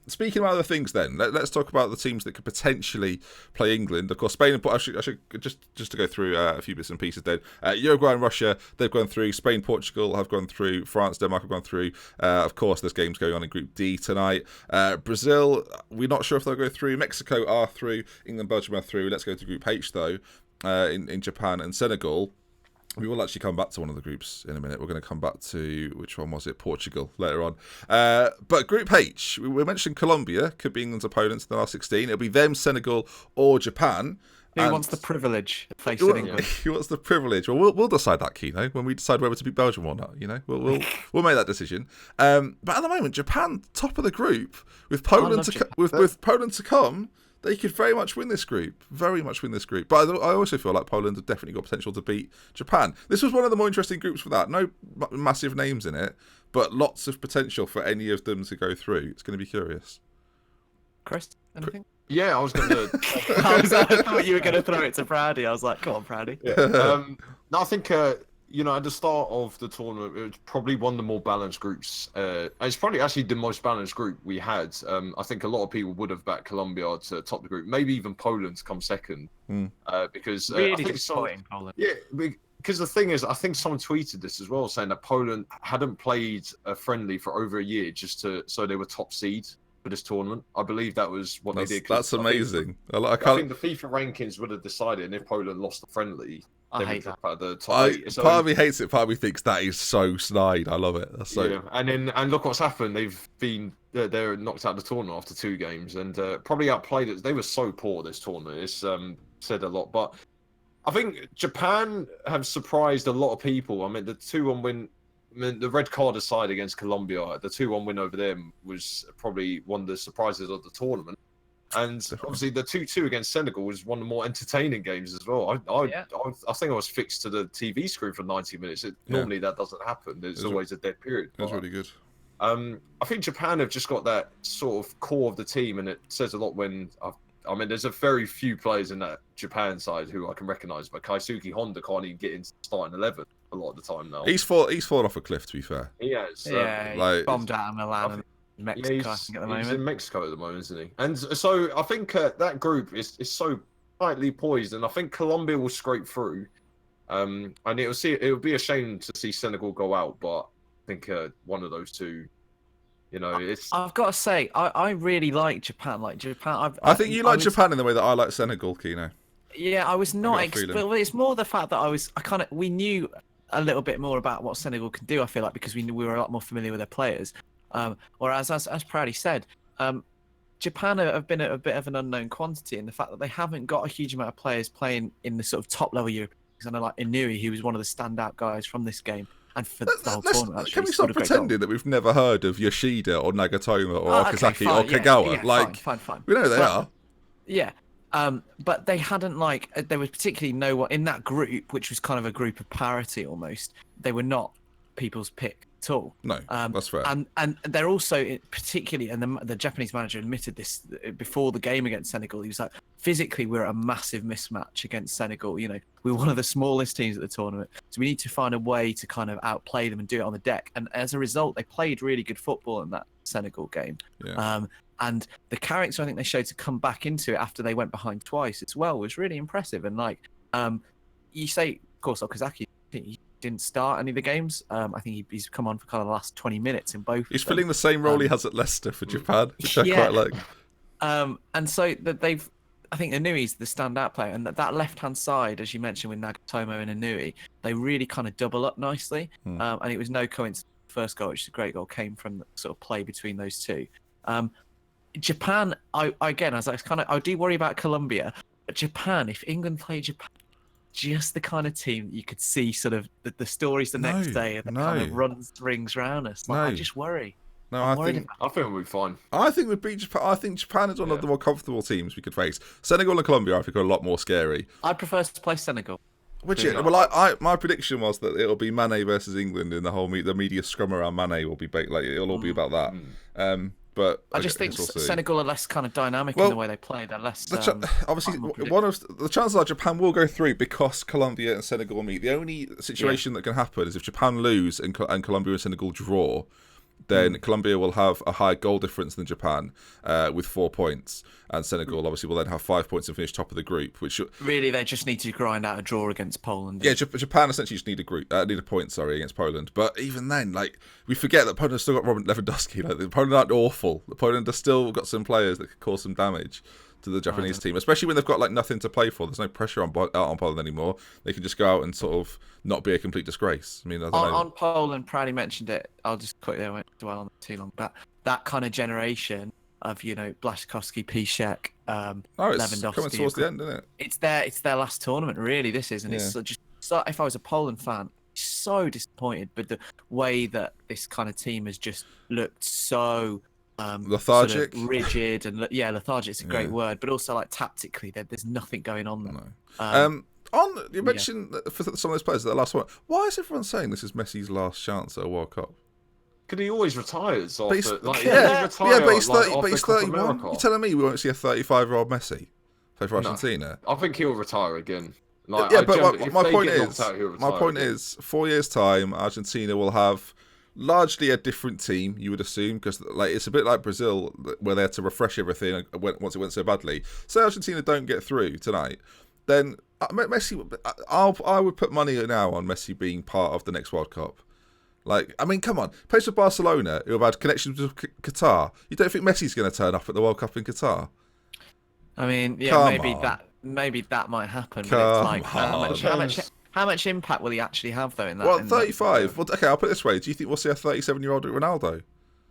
Speaking of other things, then let's talk about the teams that could potentially play England. Of course, Spain and I should just to go through a few bits and pieces. Then Uruguay and Russia, they've gone through. Spain, Portugal have gone through. France, Denmark have gone through. Of course, there's games going on in Group D tonight. Brazil, we're not sure if they'll go through. Mexico are through. England, Belgium are through. Let's go to Group H though. In Japan and Senegal. We will actually come back to one of the groups in a minute. We're going to come back to, which one was it? Portugal later on. But Group H, we mentioned Colombia could be England's opponents in the last 16. It'll be them, Senegal, or Japan. Who wants the privilege of facing England? Who wants the privilege? Well, we'll decide that, Kino, when we decide whether to beat Belgium or not. You know, we'll make that decision. But at the moment, Japan top of the group with Poland with Poland to come. They could very much win this group. Very much win this group. But I also feel like Poland have definitely got potential to beat Japan. This was one of the more interesting groups for that. No massive names in it, but lots of potential for any of them to go through. It's going to be curious. Chris, anything? Yeah, I was going to... I thought you were going to throw it to Praddy. I was like, come on, Praddy. Yeah. No, I think... at the start of the tournament, it was probably one of the more balanced groups. It's probably actually the most balanced group we had. I think a lot of people would have backed Colombia to top the group, maybe even Poland to come second. Because really I think disappointing, Poland. Yeah, because the thing is, I think someone tweeted this as well, saying that Poland hadn't played a friendly for over a year so they were top seed for this tournament. I believe that was what they did. That's amazing. I think the FIFA rankings would have decided, and if Poland lost the friendly, I hate that. Part of me hates it. Part of me thinks that is so snide. I love it. That's so. Yeah, and look what's happened. They're knocked out of the tournament after 2 games, and probably outplayed it. They were so poor this tournament. It's said a lot, but I think Japan have surprised a lot of people. I mean, the 2-1 win. I mean, the red card aside against Colombia, the 2-1 win over them was probably one of the surprises of the tournament. And obviously, the 2-2 against Senegal was one of the more entertaining games as well. I think I was fixed to the TV screen for 90 minutes. Normally, that doesn't happen. There's always a dead period. It was really good. I think Japan have just got that sort of core of the team, and it says a lot when I mean, there's a very few players in that Japan side who I can recognise, but Keisuke Honda can't even get into starting 11 a lot of the time now. He's fallen off a cliff, to be fair. He has. He bombed out of Milan and Mexico, I think, at the moment. He's in Mexico at the moment, isn't he? And so I think that group is so tightly poised, and I think Colombia will scrape through. And it would be a shame to see Senegal go out, but I think one of those two. I've got to say, I really like Japan. I think you like Japan in the way that I like Senegal, Kino. Yeah, I was not. But it's more the fact that we knew a little bit more about what Senegal can do. I feel like because we were a lot more familiar with their players. Whereas, as Proudy said, Japan have been a bit of an unknown quantity in the fact that they haven't got a huge amount of players playing in the sort of top level Europe. I know, like Inui, who was one of the standout guys from this game. And for the whole tournament, actually, can we stop pretending that we've never heard of Yoshida or Nagatomo or Okazaki or Kagawa? Fine. We know who they are. Yeah. But they hadn't there was particularly no one in that group, which was kind of a group of parity almost. They were not people's pick at all. No, that's fair. And they're also particularly, and the Japanese manager admitted this before the game against Senegal. He was like, physically, we're a massive mismatch against Senegal. We're one of the smallest teams at the tournament, so we need to find a way to kind of outplay them and do it on the deck. And as a result, they played really good football in that Senegal game. Yeah. And the character I think they showed to come back into it after they went behind twice as well was really impressive. And you say, of course, Okazaki, he didn't start any of the games. I think he's come on for kind of the last 20 minutes in both. He's filling the same role he has at Leicester for Japan, which I quite like. And so that I think Inui's the standout player, and that left-hand side, as you mentioned with Nagatomo and Inui, they really kind of double up nicely. And it was no coincidence. The first goal, which is a great goal, came from the sort of play between those two. Japan, I do worry about Colombia, but Japan, if England play Japan, just the kind of team that you could see sort of the stories the next day and the kind of rings around us. I just worry. No, I think we'll be fine. I think we'd beat Japan. I think Japan is one of the more comfortable teams we could face. Senegal and Colombia, I think, are a lot more scary. I prefer to play Senegal. My prediction was that it'll be Mane versus England in the media scrum around Mane will be it'll all be about that. But I just think Senegal are less kind of dynamic in the way they play. They're less. Obviously, one of the chances are Japan will go through because Colombia and Senegal meet. The only situation that can happen is if Japan lose and Colombia and Senegal draw. Then Colombia will have a higher goal difference than Japan with 4 points. And Senegal obviously will then have 5 points and finish top of the group. Which really, they just need to grind out a draw against Poland. Yeah, Japan essentially just need a point, against Poland. But even then, we forget that Poland has still got Robert Lewandowski. Poland aren't awful. Poland has still got some players that could cause some damage to the Japanese team, especially when they've got nothing to play for. There's no pressure on Poland anymore. They can just go out and sort of not be a complete disgrace. I mean, on Poland, Proudy mentioned it. I'll just quickly, I won't dwell on it too long. But that kind of generation of Blaszczykowski, Piszczek, Lewandowski. Coming towards the end, isn't it? It's their last tournament, really. This is, and it's just so. If I was a Poland fan, so disappointed with the way that this kind of team has just looked so. Lethargic, sort of rigid, and lethargic is a great word, but also tactically, there's nothing going on there. You mentioned for some of those players, that last one. Why is everyone saying this is Messi's last chance at a World Cup? Because he always retires. But he's 31. You're telling me we won't see a 35-year-old Messi play for Argentina? I think he'll retire again. My point is, 4 years' time, Argentina will have largely a different team, you would assume, because it's a bit like Brazil, where they had to refresh everything once it went so badly. Say Argentina don't get through tonight, then Messi, I would put money now on Messi being part of the next World Cup. Come on, plays for Barcelona, who have had connections with Qatar. You don't think Messi's going to turn up at the World Cup in Qatar? I mean, maybe that might happen. How much impact will he actually have, though, in that? Well, 35. Well, okay, I'll put it this way. Do you think we'll see a 37-year-old Ronaldo?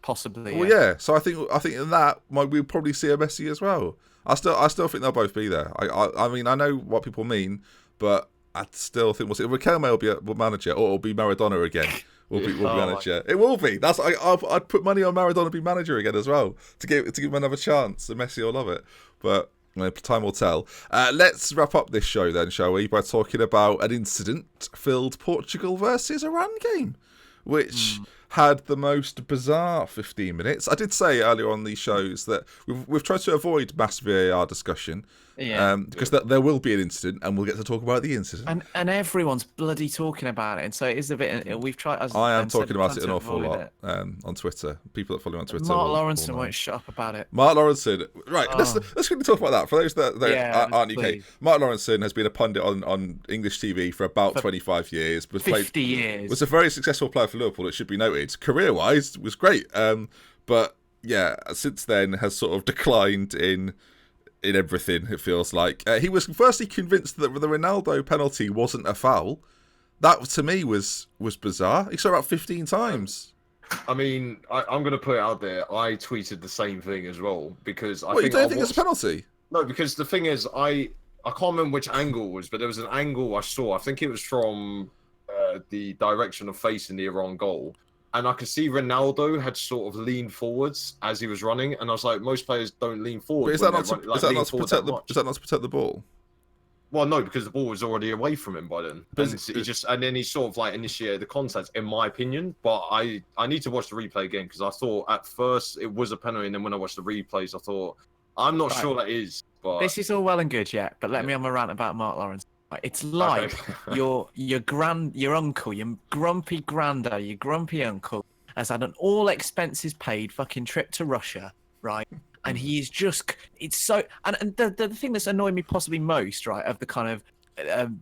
Possibly, Well, yeah. So I think in that, we'll probably see a Messi as well. I still think they'll both be there. I mean, I know what people mean, but I still think we'll see. Riquelme will be a manager, or it'll be Maradona again, will be Oh, my manager. It will be. I'd put money on Maradona be manager again as well to give him another chance. And Messi will love it, but time will tell. Let's wrap up this show then, shall we, by talking about an incident-filled Portugal versus Iran game, which had the most bizarre 15 minutes. I did say earlier on these shows that we've tried to avoid mass VAR discussion. Because there will be an incident, and we'll get to talk about the incident. And everyone's bloody talking about it, and so it is a bit. We've tried. As I am Ben said, talking about it an to awful avoid lot it. on Twitter. People that follow me on Twitter. Mark will Lawrenson know. won't shut up about it. Mark Lawrenson, right? Let's quickly talk about that. For those that aren't UK, please. Mark Lawrenson has been a pundit on English TV for about 25 years. 50 years. Was a very successful player for Liverpool. It should be noted. Career-wise, was great. But yeah, since then has sort of declined in everything. It feels like he was firstly convinced that the Ronaldo penalty wasn't a foul. That to me was bizarre. He saw it about 15 times. I mean, I'm going to put it out there. I tweeted the same thing as well because I What, think you don't think it's a penalty? No, because the thing is, I can't remember which angle it was, but there was an angle I saw. I think it was from the direction of facing the Iran goal. And I could see Ronaldo had sort of leaned forwards as he was running, and I was like, most players don't lean forward. But is that not to protect the ball? Well, no, because the ball was already away from him by then. And then he sort of like initiated the contact, in my opinion. But I need to watch the replay again because I thought at first it was a penalty, and then when I watched the replays, I thought I'm not sure that is. But This is all well and good, yeah. But let me have a rant about Mark Lawrence. It's like your uncle, your grumpy granddad, your grumpy uncle has had an all expenses paid fucking trip to Russia, right? And he's just, it's so, and the thing that's annoyed me possibly most, right, of the kind of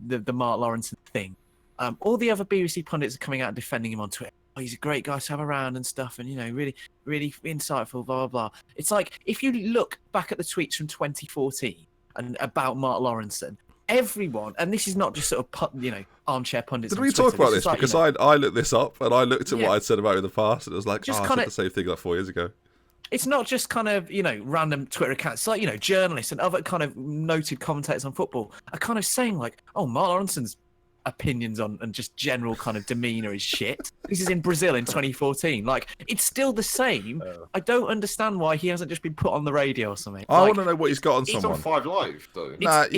the Mark Lawrence thing, all the other BBC pundits are coming out and defending him on Twitter. Oh, he's a great guy to have around and stuff, and really, really insightful, blah blah blah. It's like if you look back at the tweets from 2014 and about Mark Lawrenson. Everyone, and this is not just sort of armchair pundits. Did we talk about this? Because I looked this up and I looked at what I'd said about it in the past, and it was like, I said the same thing like 4 years ago. It's not just kind of random Twitter accounts. It's like journalists and other kind of noted commentators on football are kind of saying like, oh, Mark Lawrenson's opinions on and just general kind of demeanor is shit. This is in Brazil in 2014. Like, it's still the same. I don't understand why he hasn't just been put on the radio or something. I want to know what he's got on he's someone. on 5 Live though. But he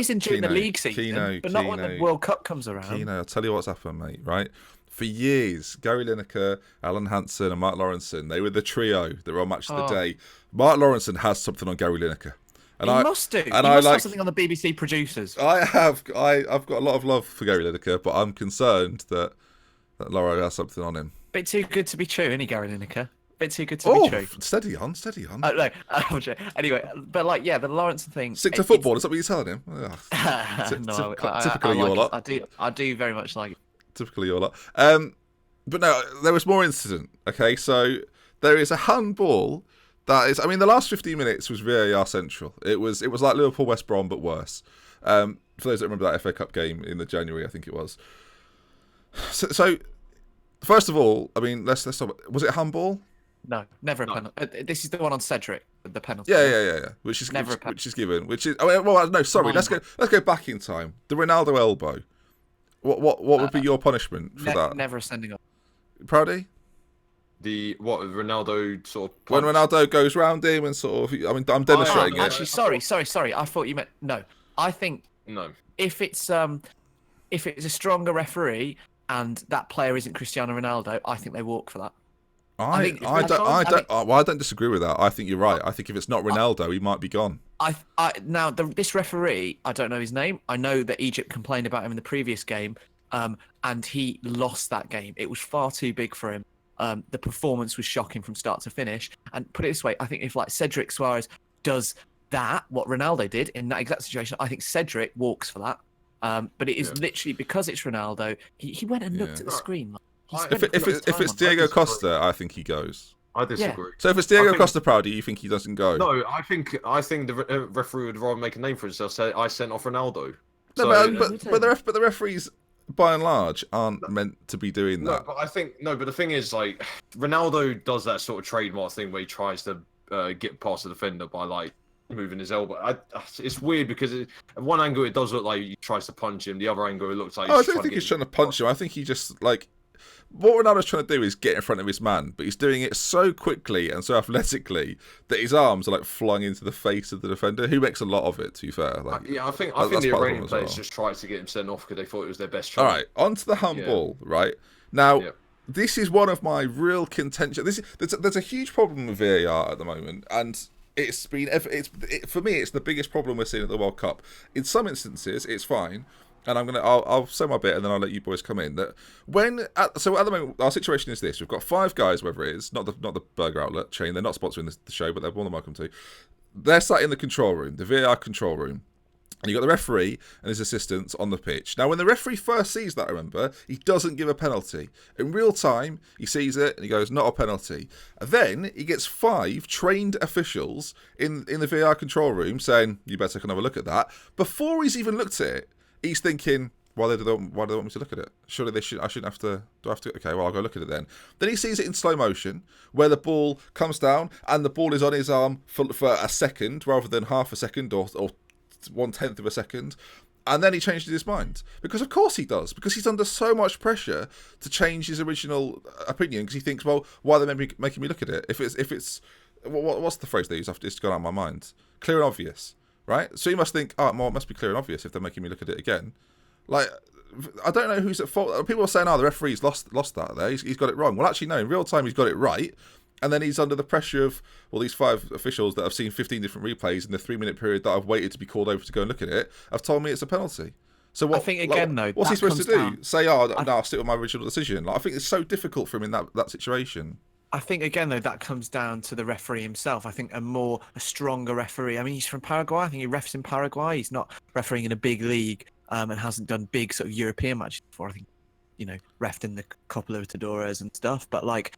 is during the league season, but not when the World Cup comes around. Keno, I'll tell you what's happened, mate. Right, for years, Gary Lineker, Alan Hansen, and Mark Lawrenson, they were the trio that were on Match of the Day. Mark Lawrenson has something on Gary Lineker. And he must do. And he must have something on the BBC producers. I've got a lot of love for Gary Lineker, but I'm concerned that Laura has something on him. Bit too good to be true, isn't he, Gary Lineker? Bit too good to be true. Steady on. No, anyway, but the Lawrence thing. Stick to football. Is that what you're telling him? Typically your lot. I do very much like it. Typically your lot. But no, there was more incident. Okay, so there is a handball. That is, I mean, the last 15 minutes was VAR central. It was like Liverpool West Brom, but worse. For those that remember that FA Cup game in the January, I think it was. So first of all, I mean, let's talk. Was it handball? No, never a penalty. This is the one on Cedric, the penalty. Yeah. Which is never which is given. Which is no, sorry. Let's go back in time. The Ronaldo elbow. What would be your punishment for that? Never a sending off. Proudy? Ronaldo sort of when Ronaldo goes round him and sort of, I mean, I'm demonstrating it. Actually, sorry. I thought you meant no. I think no. If it's a stronger referee and that player isn't Cristiano Ronaldo, I think they walk for that. I don't disagree with that. I think you're right. I think if it's not Ronaldo, he might be gone. This referee, I don't know his name. I know that Egypt complained about him in the previous game, and he lost that game. It was far too big for him. The performance was shocking from start to finish. And put it this way, I think if like Cedric Suarez does that, what Ronaldo did in that exact situation, I think Cedric walks for that. But it is literally because it's Ronaldo. He went and looked at the screen. If it's Diego Costa, I think he goes. I disagree. Yeah. So if it's Diego Costa Proudy, you think he doesn't go? No, I think the referee would rather make a name for himself. Say I sent off Ronaldo. But the referees, by and large, aren't meant to be doing that. But the thing is, like, Ronaldo does that sort of trademark thing where he tries to get past the defender by like moving his elbow. It's weird because at one angle it does look like he tries to punch him. The other angle it looks like I don't think he's trying to punch him. I think he just like what Ronaldo's trying to do is get in front of his man, but he's doing it so quickly and so athletically that his arms are like flying into the face of the defender, who makes a lot of it, to be fair. Like, Yeah, I think that's the part of Iranian as well. players just tried to get him sent off because they thought it was their best All shot. right, on to the handball, right? Now, this is one of my real contention. There's a huge problem with VAR at the moment, and it's been for me, it's the biggest problem we're seeing at the World Cup. In some instances, it's fine, and I'll say my bit, and then I'll let you boys come in. That so at the moment, our situation is this: we've got 5 guys, whether it is not the burger outlet chain, they're not sponsoring the show, but they're more than welcome to. They're sat in the control room, the VAR control room. And you've got the referee and his assistants on the pitch. Now, when the referee first sees that, remember, he doesn't give a penalty. In real time, he sees it and he goes, not a penalty. And then he gets 5 trained officials in the VAR control room saying, you better come have a look at that. Before he's even looked at it, he's thinking, why do they want me to look at it? Surely I shouldn't have to. Do I have to? Okay, well, I'll go look at it then. Then he sees it in slow motion, where the ball comes down and the ball is on his arm for a second rather than half a second or 1/10 of a second, and then he changes his mind, because of course he does, because he's under so much pressure to change his original opinion, because he thinks, well, why are they making me look at it if it's what's the phrase they use after it's gone out of my mind? Clear and obvious, right? So you must think, oh, well, it must be clear and obvious if they're making me look at it again. Like, I don't know who's at fault. People are saying, oh, the referee's lost that there, he's got it wrong. Well, actually no, in real time he's got it right. And then he's under the pressure of, well, these 5 officials that have seen 15 different replays in the 3-minute period that I've waited to be called over to go and look at it have told me it's a penalty. So what? I think again, though, what's he that supposed to comes do? down- Say, oh, no, I'll stick with my original decision. Like, I think it's so difficult for him in that situation. I think again though that comes down to the referee himself. I think a stronger referee. I mean, he's from Paraguay. I think he refs in Paraguay. He's not refereeing in a big league and hasn't done big sort of European matches before. I think, refed in the Copa Libertadores and stuff. But like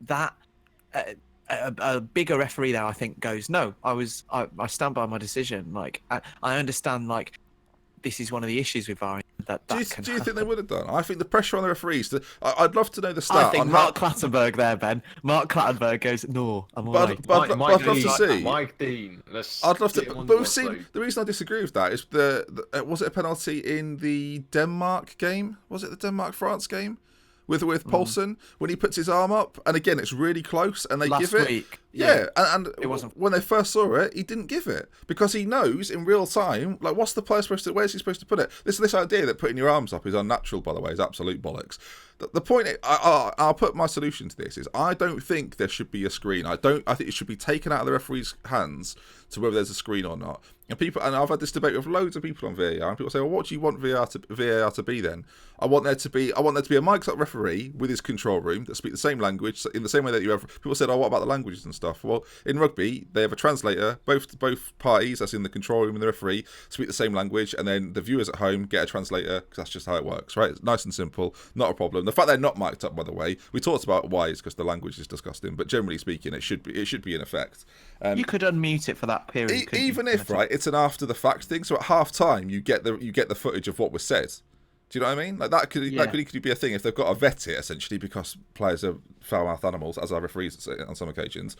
that. A bigger referee there, I think, goes, no, I stand by my decision. Like, I understand, like, this is one of the issues with VAR. Do you think they would have done? I think the pressure on the referees. I'd love to know the stat. I think Mark Clattenburg there, Ben. Mark Clattenburg goes, no, I'm all right. But I'd love to see. Mike Dean. I'd love to. But we've seen. The reason I disagree with that is was it a penalty in the Denmark game? Was it the Denmark-France game? With Poulsen, when he puts his arm up, and again it's really close, and they give it. Last week, yeah, and it wasn't. When they first saw it, he didn't give it because he knows in real time, like, what's the player supposed to? Where's he supposed to put it? This idea that putting your arms up is unnatural, by the way, is absolute bollocks. The point, I'll put my solution to this is, I don't think there should be a screen. I think it should be taken out of the referee's hands to whether there's a screen or not. And I've had this debate with loads of people on VAR, and people say, well, what do you want VAR to be then? I want there to be a mic'd up referee with his control room that speak the same language in the same way that you have. People said, oh, what about the languages and stuff? Well, in rugby, they have a translator. Both parties, that's in the control room and the referee, speak the same language, and then the viewers at home get a translator, because that's just how it works, right? It's nice and simple, not a problem. The fact they're not mic'd up, by the way, we talked about why, is because the language is disgusting, but generally speaking, it should be in effect. You could unmute it for that period. Even if, right, it's an after the fact thing. So at half time, you get the footage of what was said. Do you know what I mean? Like that could equally be a thing if they've got to vet it, essentially, because players are foul-mouthed animals, as are referees on some occasions.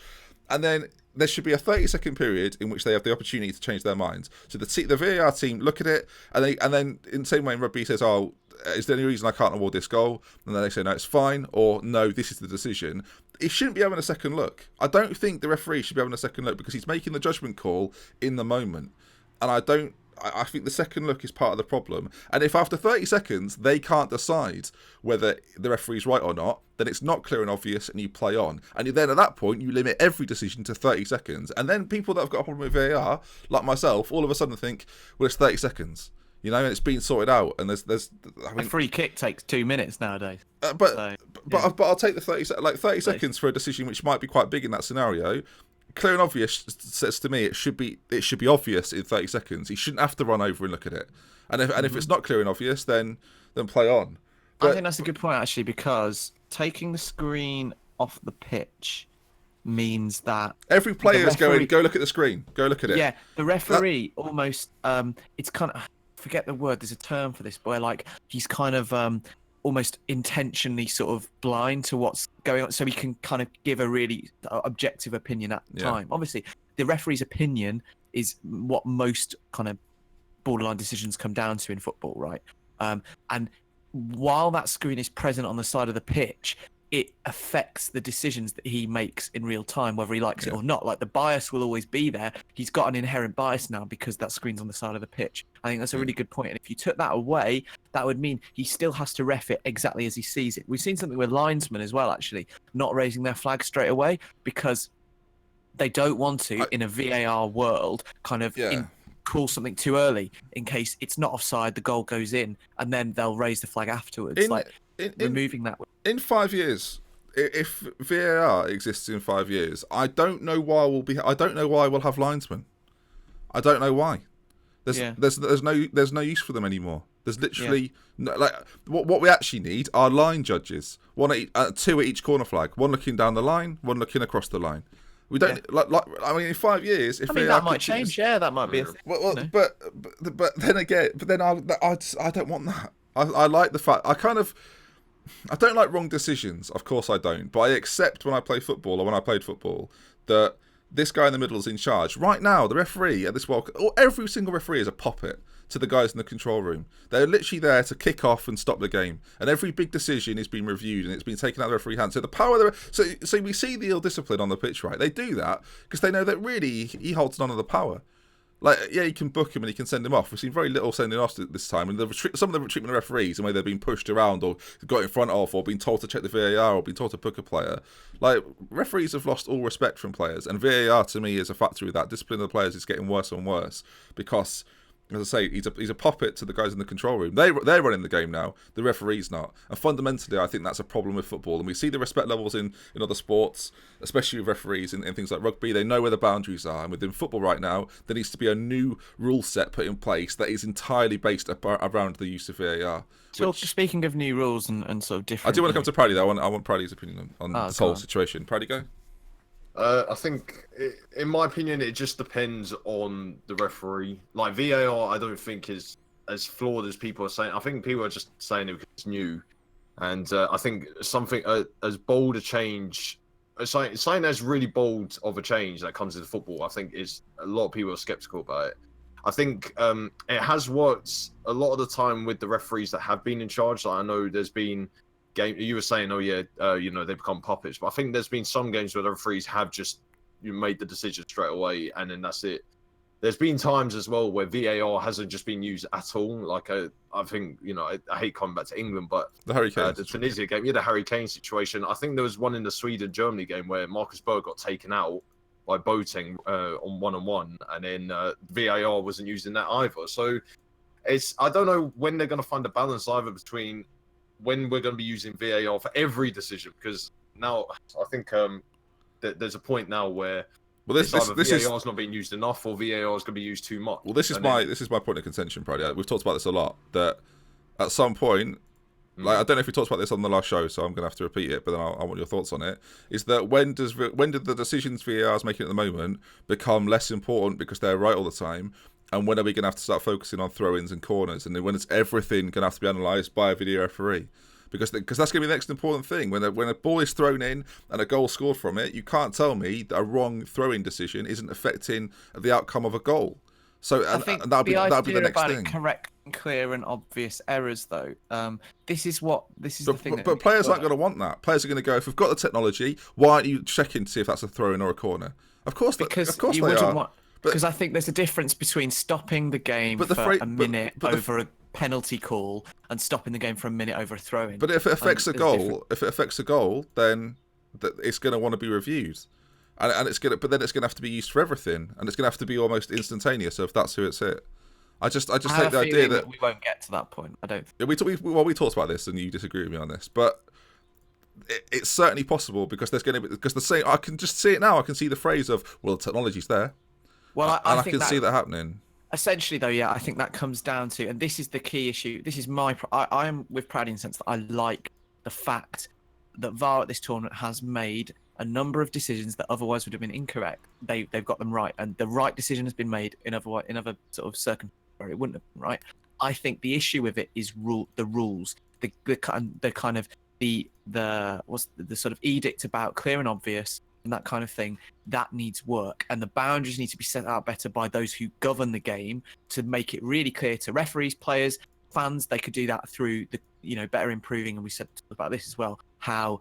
And then there should be a 30-second period in which they have the opportunity to change their minds. So the VAR team look at it, and then in the same way in rugby says, oh, is there any reason I can't award this goal? And then they say, no, it's fine, or no, this is the decision. He shouldn't be having a second look. I don't think the referee should be having a second look, because he's making the judgment call in the moment. And I think the second look is part of the problem. And if after 30 seconds they can't decide whether the referee's right or not, then it's not clear and obvious, and you play on. And then at that point, you limit every decision to 30 seconds. And then people that have got a problem with VAR, like myself, all of a sudden think, well, it's 30 seconds. And it's been sorted out. And there's a free kick takes 2 minutes nowadays. But I'll take the 30 seconds for a decision which might be quite big in that scenario. Clear and obvious says to me it should be obvious in 30 seconds. He shouldn't have to run over and look at it. And if it's not clear and obvious, then play on. But I think that's a good point, actually, because taking the screen off the pitch means that every player is going, go look at the screen, go look at it. Yeah, the referee almost it's kind of, forget the word. There's a term for this, where like he's kind of almost intentionally sort of blind to what's going on, so he can kind of give a really objective opinion at the time. Obviously, the referee's opinion is what most kind of borderline decisions come down to in football, right? And while that screen is present on the side of the pitch, it affects the decisions that he makes in real time, whether he likes it or not. Like, the bias will always be there. He's got an inherent bias now because that screen's on the side of the pitch. I think that's a really good point. And if you took that away, that would mean he still has to ref it exactly as he sees it. We've seen something with linesmen as well, actually, not raising their flag straight away because they don't want to, in a VAR world, kind of call something too early in case it's not offside, the goal goes in, and then they'll raise the flag afterwards. Removing that. In 5 years, if VAR exists in 5 years, I don't know why we'll have linesmen. I don't know why. There's no use for them anymore. There's literally what we actually need are line judges. Two at each corner flag. One looking down the line, one looking across the line. We don't I mean, in 5 years, if that might change. Yeah, that might be a thing. Well, but then again, I don't want that. I like the fact I don't like wrong decisions. Of course I don't. But I accept when I play football, or when I played football, that this guy in the middle is in charge. Right now, the referee at this World Cup, or every single referee is a puppet to the guys in the control room. They're literally there to kick off and stop the game. And every big decision is being reviewed and it's been taken out of the referee's hands. So the power, so we see the ill discipline on the pitch, right? They do that because they know that really he holds none of the power. Like, yeah, you can book him and he can send him off. We've seen very little sending off this time. And some of the treatment of referees, the way they've been pushed around or got in front of or been told to check the VAR or been told to book a player. Like, referees have lost all respect from players. And VAR, to me, is a factor of that. Discipline of the players is getting worse and worse because, as I say, he's a puppet to the guys in the control room. They're running the game now. The referee's not. And fundamentally, I think that's a problem with football. And we see the respect levels in other sports, especially with referees in things like rugby. They know where the boundaries are. And within football right now, there needs to be a new rule set put in place that is entirely based around the use of VAR. So, speaking of new rules and sort of different... I do want to come to Praddy, though. I want Praddy's opinion on this whole situation. Praddy, go. I think, in my opinion, it just depends on the referee. Like, VAR, I don't think is as flawed as people are saying. I think people are just saying it because it's new. And I think something as bold a change, something that's really bold of a change that comes into football, I think is a lot of people are skeptical about it. I think it has worked a lot of the time with the referees that have been in charge. Like, I know there's been you were saying, they become puppets, but I think there's been some games where the referees have just made the decision straight away, and then that's it. There's been times as well where VAR hasn't just been used at all. Like, I think, I hate coming back to England, but the Harry Kane, the Tunisia game, the Harry Kane situation. I think there was one in the Sweden-Germany game where Marcus Berg got taken out by Boateng on one-on-one, and then VAR wasn't used in that either. So I don't know when they're going to find a balance either between when we're going to be using VAR for every decision, because now I think there's a point now where this VAR is not being used enough, or VAR is going to be used too much. Well, this is my point of contention, Praddy. We've talked about this a lot. That at some point, like, I don't know if we talked about this on the last show, so I'm going to have to repeat it. But then I want your thoughts on it. Is that when did the decisions VAR is making at the moment become less important because they're right all the time? And when are we going to have to start focusing on throw-ins and corners? And then when is everything going to have to be analysed by a video referee? Because that's going to be the next important thing. When a ball is thrown in and a goal scored from it, you can't tell me that a wrong throw-in decision isn't affecting the outcome of a goal. So I think that'll be the next thing. Correcting clear and obvious errors, though. This is the thing. But players aren't going to want that. Players are going to go, if we've got the technology, why aren't you checking to see if that's a throw-in or a corner? Of course they are. Because I think there's a difference between stopping the game for a minute over a penalty call and stopping the game for a minute over a throw-in. But if it affects a goal, then it's going to want to be reviewed, and it's going to. But then it's going to have to be used for everything, and it's going to have to be almost instantaneous. So if that's who it's hit, I just take the idea that we won't get to that point. I don't. We talked about this, and you disagree with me on this, but it's certainly possible because there's going to be the same. I can just see it now. I can see the phrase of, well, the technology's there. Well, I think can see that happening. Essentially, though, I think that comes down to, and this is the key issue. This is I am with Praddy in the sense that I like the fact that VAR at this tournament has made a number of decisions that otherwise would have been incorrect. They've got them right, and the right decision has been made in other sort of circumstances where it wouldn't have been right. I think the issue with it is the rules, the sort of edict about clear and obvious. And that kind of thing, that needs work, and the boundaries need to be set out better by those who govern the game to make it really clear to referees, players, fans. They could do that through better improving, and we said about this as well, how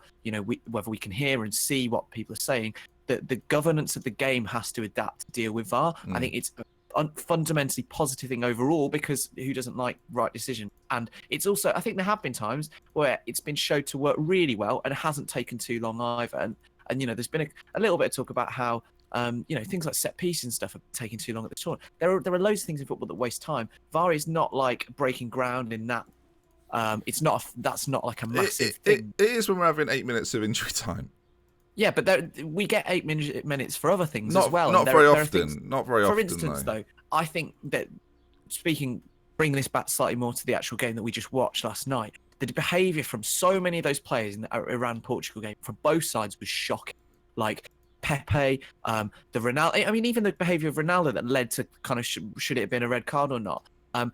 whether we can hear and see what people are saying, that the governance of the game has to adapt to deal with VAR. I think it's a fundamentally positive thing overall, because who doesn't like right decision? And it's also, I think there have been times where it's been shown to work really well and it hasn't taken too long either. And there's been a little bit of talk about how things like set pieces and stuff are taking too long at the tournament. There are loads of things in football that waste time. VAR is not like breaking ground in that. That's not like a massive thing. It is when we're having 8 minutes of injury time. Yeah, but we get 8 minutes for other things Not, as well. Not and very there are often. things, Not very often. for instance, though, I think that bringing this back slightly more to the actual game that we just watched last night, the behaviour from so many of those players in the Iran-Portugal game from both sides was shocking. Like Pepe, the Ronaldo. I mean, even the behaviour of Ronaldo that led to kind of should it have been a red card or not.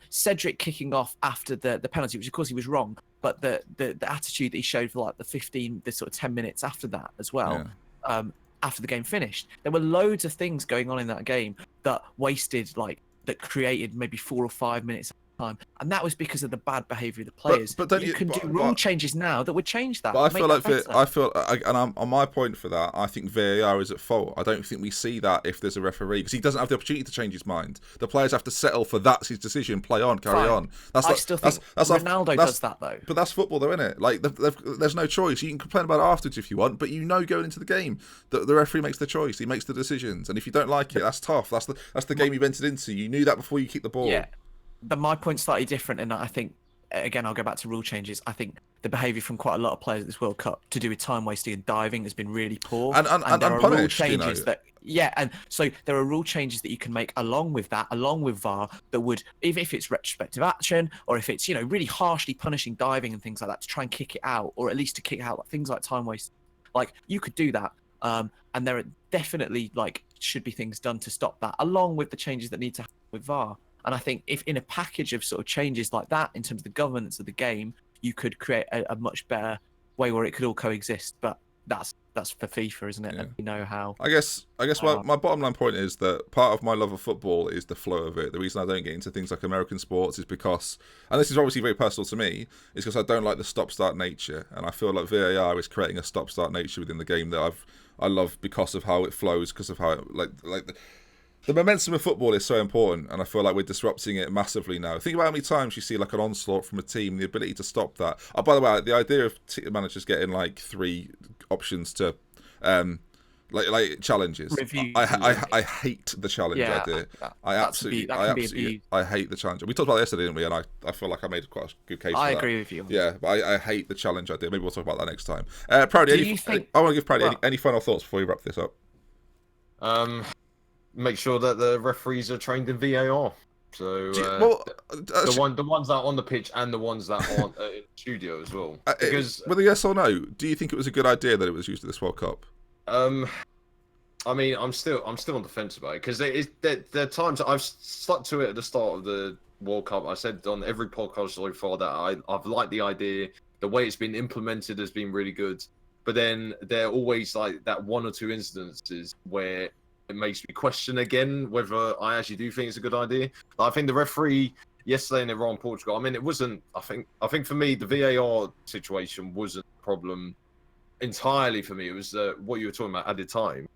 Cedric kicking off after the penalty, which of course he was wrong, but the attitude that he showed for like the sort of 10 minutes after that as well. Yeah. After the game finished, there were loads of things going on in that game that created maybe 4 or 5 minutes time, and that was because of the bad behaviour of the players. But you can do rule changes now that would change that. But and on my point for that, I think VAR is at fault. I don't think we see that if there's a referee, because he doesn't have the opportunity to change his mind. The players have to settle for that's his decision. Play on, carry on. I still think Ronaldo does that though. But that's football, though, isn't it? Like there's no choice. You can complain about it afterwards if you want, but going into the game that the referee makes the choice. He makes the decisions, and if you don't like it, that's tough. That's the game you've entered into. You knew that before you kicked the ball. Yeah. But my point's slightly different, and I think, again, I'll go back to rule changes. I think the behaviour from quite a lot of players at this World Cup to do with time wasting and diving has been really poor. And there are punished, rule changes and so there are rule changes that you can make along with VAR, that would, if it's retrospective action, or if it's really harshly punishing diving and things like that to try and kick it out, or at least to kick out things like time waste. Like, you could do that, and there are definitely should be things done to stop that, along with the changes that need to happen with VAR. And I think if in a package of sort of changes like that, in terms of the governance of the game, you could create a much better way where it could all coexist. But that's for FIFA, isn't it? Yeah. And we know how. I guess my bottom line point is that part of my love of football is the flow of it. The reason I don't get into things like American sports is because, and this is obviously very personal to me, is because I don't like the stop-start nature, and I feel like VAR is creating a stop-start nature within the game that I love because of how it flows, because of how the momentum of football is so important, and I feel like we're disrupting it massively now. Think about how many times you see an onslaught from a team, the ability to stop that. Oh, by the way, the idea of managers getting 3 options to challenges. I hate the challenge idea. I hate the challenge. We talked about it yesterday, didn't we? And I feel like I made quite a good case for that. I agree with you. Yeah, but I hate the challenge idea. Maybe we'll talk about that next time. Proudy, I want to give Proudy any final thoughts before we wrap this up? Make sure that the referees are trained in VAR. So the ones that are on the pitch and the ones that aren't in the studio as well. Because with a yes or no, do you think it was a good idea that it was used at this World Cup? I mean, I'm still on the fence about it, because there are times I've stuck to it at the start of the World Cup. I said on every podcast so far that I've liked the idea. The way it's been implemented has been really good. But then there are always that 1 or 2 incidences where it makes me question again whether I actually do think it's a good idea. I think the referee yesterday in Iran Portugal, I mean, it wasn't. I think for me the VAR situation wasn't a problem entirely for me. It was what you were talking about, added time,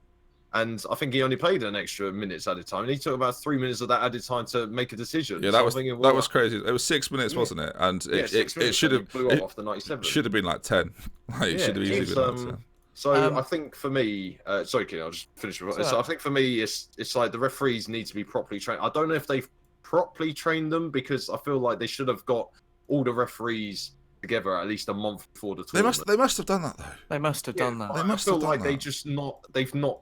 and I think he only played an extra minutes added time, and he took about 3 minutes of that added time to make a decision. Yeah, that was crazy. It was 6 minutes, wasn't it? And it should have blew off after 97. Should have been 10. It should have easily been 10. So I think for me, sorry, Keane, I'll just finish with this. So I think for me, it's the referees need to be properly trained. I don't know if they've properly trained them, because I feel like they should have got all the referees together at least a month before the tournament. They must have done that though. They must have done that. I feel like they've not,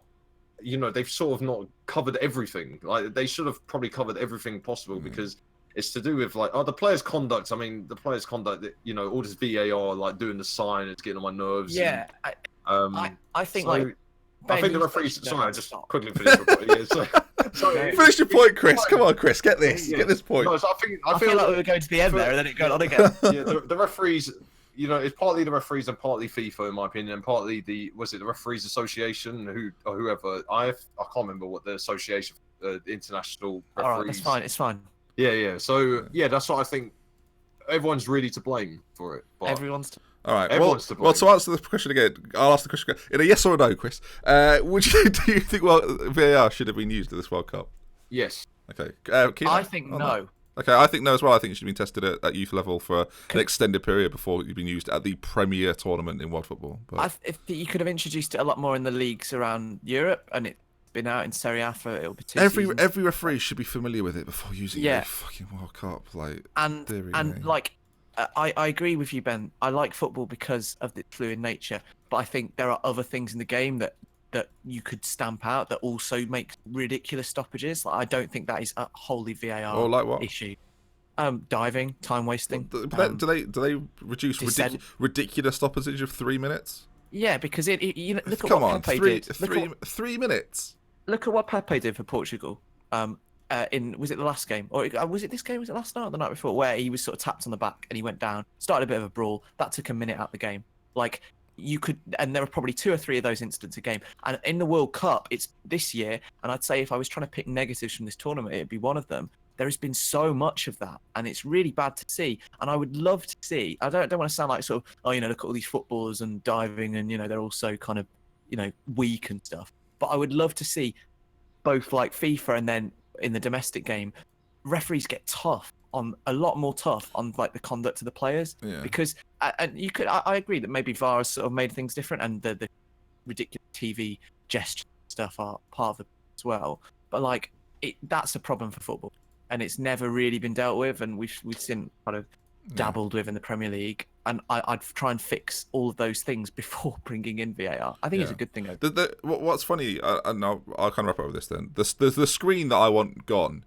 they've sort of not covered everything. Like, they should have probably covered everything possible, because it's to do with the players' conduct. I mean, the players' conduct, all this VAR, doing the sign, it's getting on my nerves. Yeah. I think I think the referees. Sorry, I just quickly finished. Finish your point, Chris. Come on, Chris. Get this. Get this point. No, so I feel like we were going to the end there, and then it got on again. Yeah, the referees. It's partly the referees and partly FIFA, in my opinion, and partly the Referees Association, whoever. I can't remember what the association, international referees. All right, that's fine. It's fine. Yeah. So that's what I think. everyone's really to blame for it. But Everyone's. All right. Everyone's to Well, blame. to answer the question again, I'll ask the question again. In a yes or a no, Chris, do you think VAR should have been used at this World Cup? yes, Okay. Keane, I think or no. not? Okay, I think no as well. I think it should have been tested at youth level for an extended period before it's been used at the Premier tournament in world football. But If you could have introduced it a lot more in the leagues around Europe, and it's been out in Serie A for it'll be 2 seasons. every referee should be familiar with it before using Yeah. the fucking World Cup. Like, and dearie and me. like I agree with you, Ben. I like football because of its fluid nature, but I think there are other things in the game that you could stamp out that also make ridiculous stoppages. Like, I don't think that is a wholly VAR Or like what? issue. Diving, time wasting. Do they reduce Descent. ridiculous stoppage of 3 minutes? Yeah, because you know, look at Come what on, Pepe did. 3 minutes. Look at what Pepe did for Portugal. Was it the last game, or was it this game? Was it last night or the night before, where he was sort of tapped on the back and he went down, started a bit of a brawl. That took a minute out of the game. Like, you could, and there were probably 2 or 3 of those incidents a game. And in the World Cup, it's this year, and I'd say if I was trying to pick negatives from this tournament, it'd be one of them. There has been so much of that, and it's really bad to see. And I would love to see. I don't want to sound like sort of, oh, you know, look at all these footballers and diving, and you know they're all so kind of, you know, weak and stuff. But I would love to see both like FIFA and then in the domestic game, referees get a lot more tough on like the conduct of the players. Yeah. Because and you could, I agree that maybe VAR has sort of made things different, and the ridiculous TV gesture stuff are part of it as well. But like that's a problem for football, and it's never really been dealt with, and we've seen kind of dabbled with in the Premier League. And I'd try and fix all of those things before bringing in VAR. I think it's a good thing. What's funny, and I'll kind of wrap up with this then. The screen that I want gone.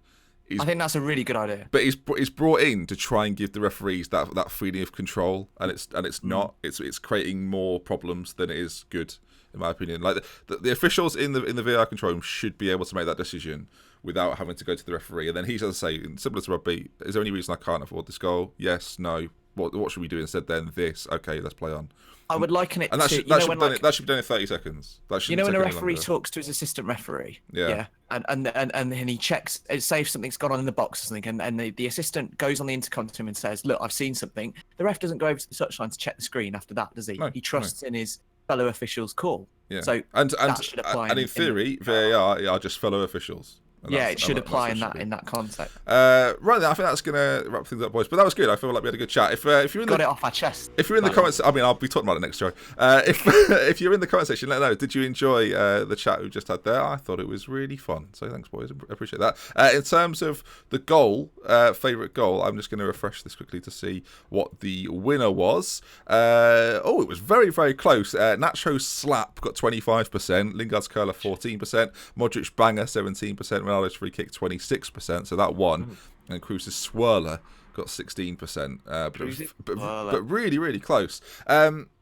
I think that's a really good idea. But it's brought in to try and give the referees that feeling of control, and it's not. It's creating more problems than it is good, in my opinion. Like the officials in the VAR control room should be able to make that decision without having to go to the referee. And then he's, as I say, similar to rugby, is there any reason I can't afford this goal? Yes, no. What should we do instead then? This. Okay, let's play on. I would liken it And that to, should, you know, that, should when, be done, like, that should be done in 30 seconds. That you know, when shouldn't a take any referee longer. talks to his assistant referee, Yeah. and then he checks, say if something's gone on in the box or something, and the assistant goes on the intercom to him and says, "Look, I've seen something." The ref doesn't go over to the touchline to check the screen after that, does he? No, He trusts in his fellow officials' call. Yeah. So and that should apply and in theory, VAR are just fellow officials. And yeah, that's- it should and apply that's in what it that should in that context. be. Right then, I think that's gonna wrap things up, boys. But that was good. I feel like we had a good chat. If you're in Got the it off our chest. If you're in the Like, comments, I mean, I'll be talking about it next show. If you're in the comment section, let me know. Did you enjoy the chat we just had there? I thought it was really fun. So thanks, boys. I appreciate that. In terms of the goal, favourite goal, I'm just going to refresh this quickly to see what the winner was. It was very, very close. Nacho's slap got 25%, Lingard's curler 14%, Modric banger 17%, Ronaldo's free kick 26%. So that won. And Cruz's swirler got 16%, but really, really close.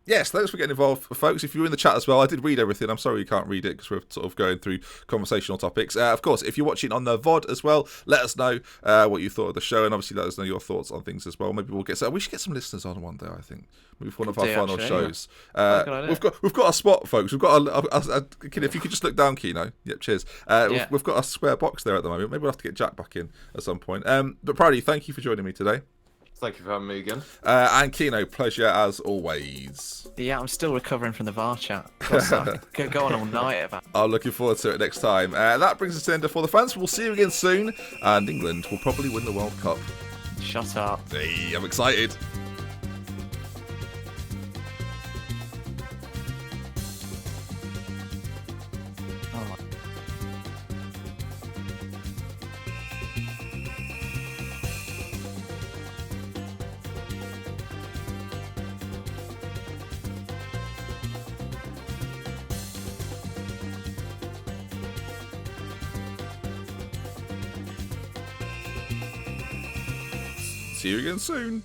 Yes, thanks for getting involved, folks. If you're in the chat as well, I did read everything. I'm sorry you can't read it because we're sort of going through conversational topics. Of course, if you're watching on the VOD as well, let us know what you thought of the show, and obviously let us know your thoughts on things as well. Maybe we should get some listeners on one day. I think maybe for one of our final shows. We've got a spot, folks. We've got a if you could just look down, Kino. Yep, cheers. We've got a square box there at the moment. Maybe we'll have to get Jack back in at some point. But Proudy, thank you for joining me today. Thank you for having me again. And Kino, pleasure as always. Yeah, I'm still recovering from the VAR chat. Could go on all night about. I'm looking forward to it next time. That brings us to the end of For the Fans. We'll see you again soon, and England will probably win the World Cup. Shut up. Hey, I'm excited. Oh. See you again soon.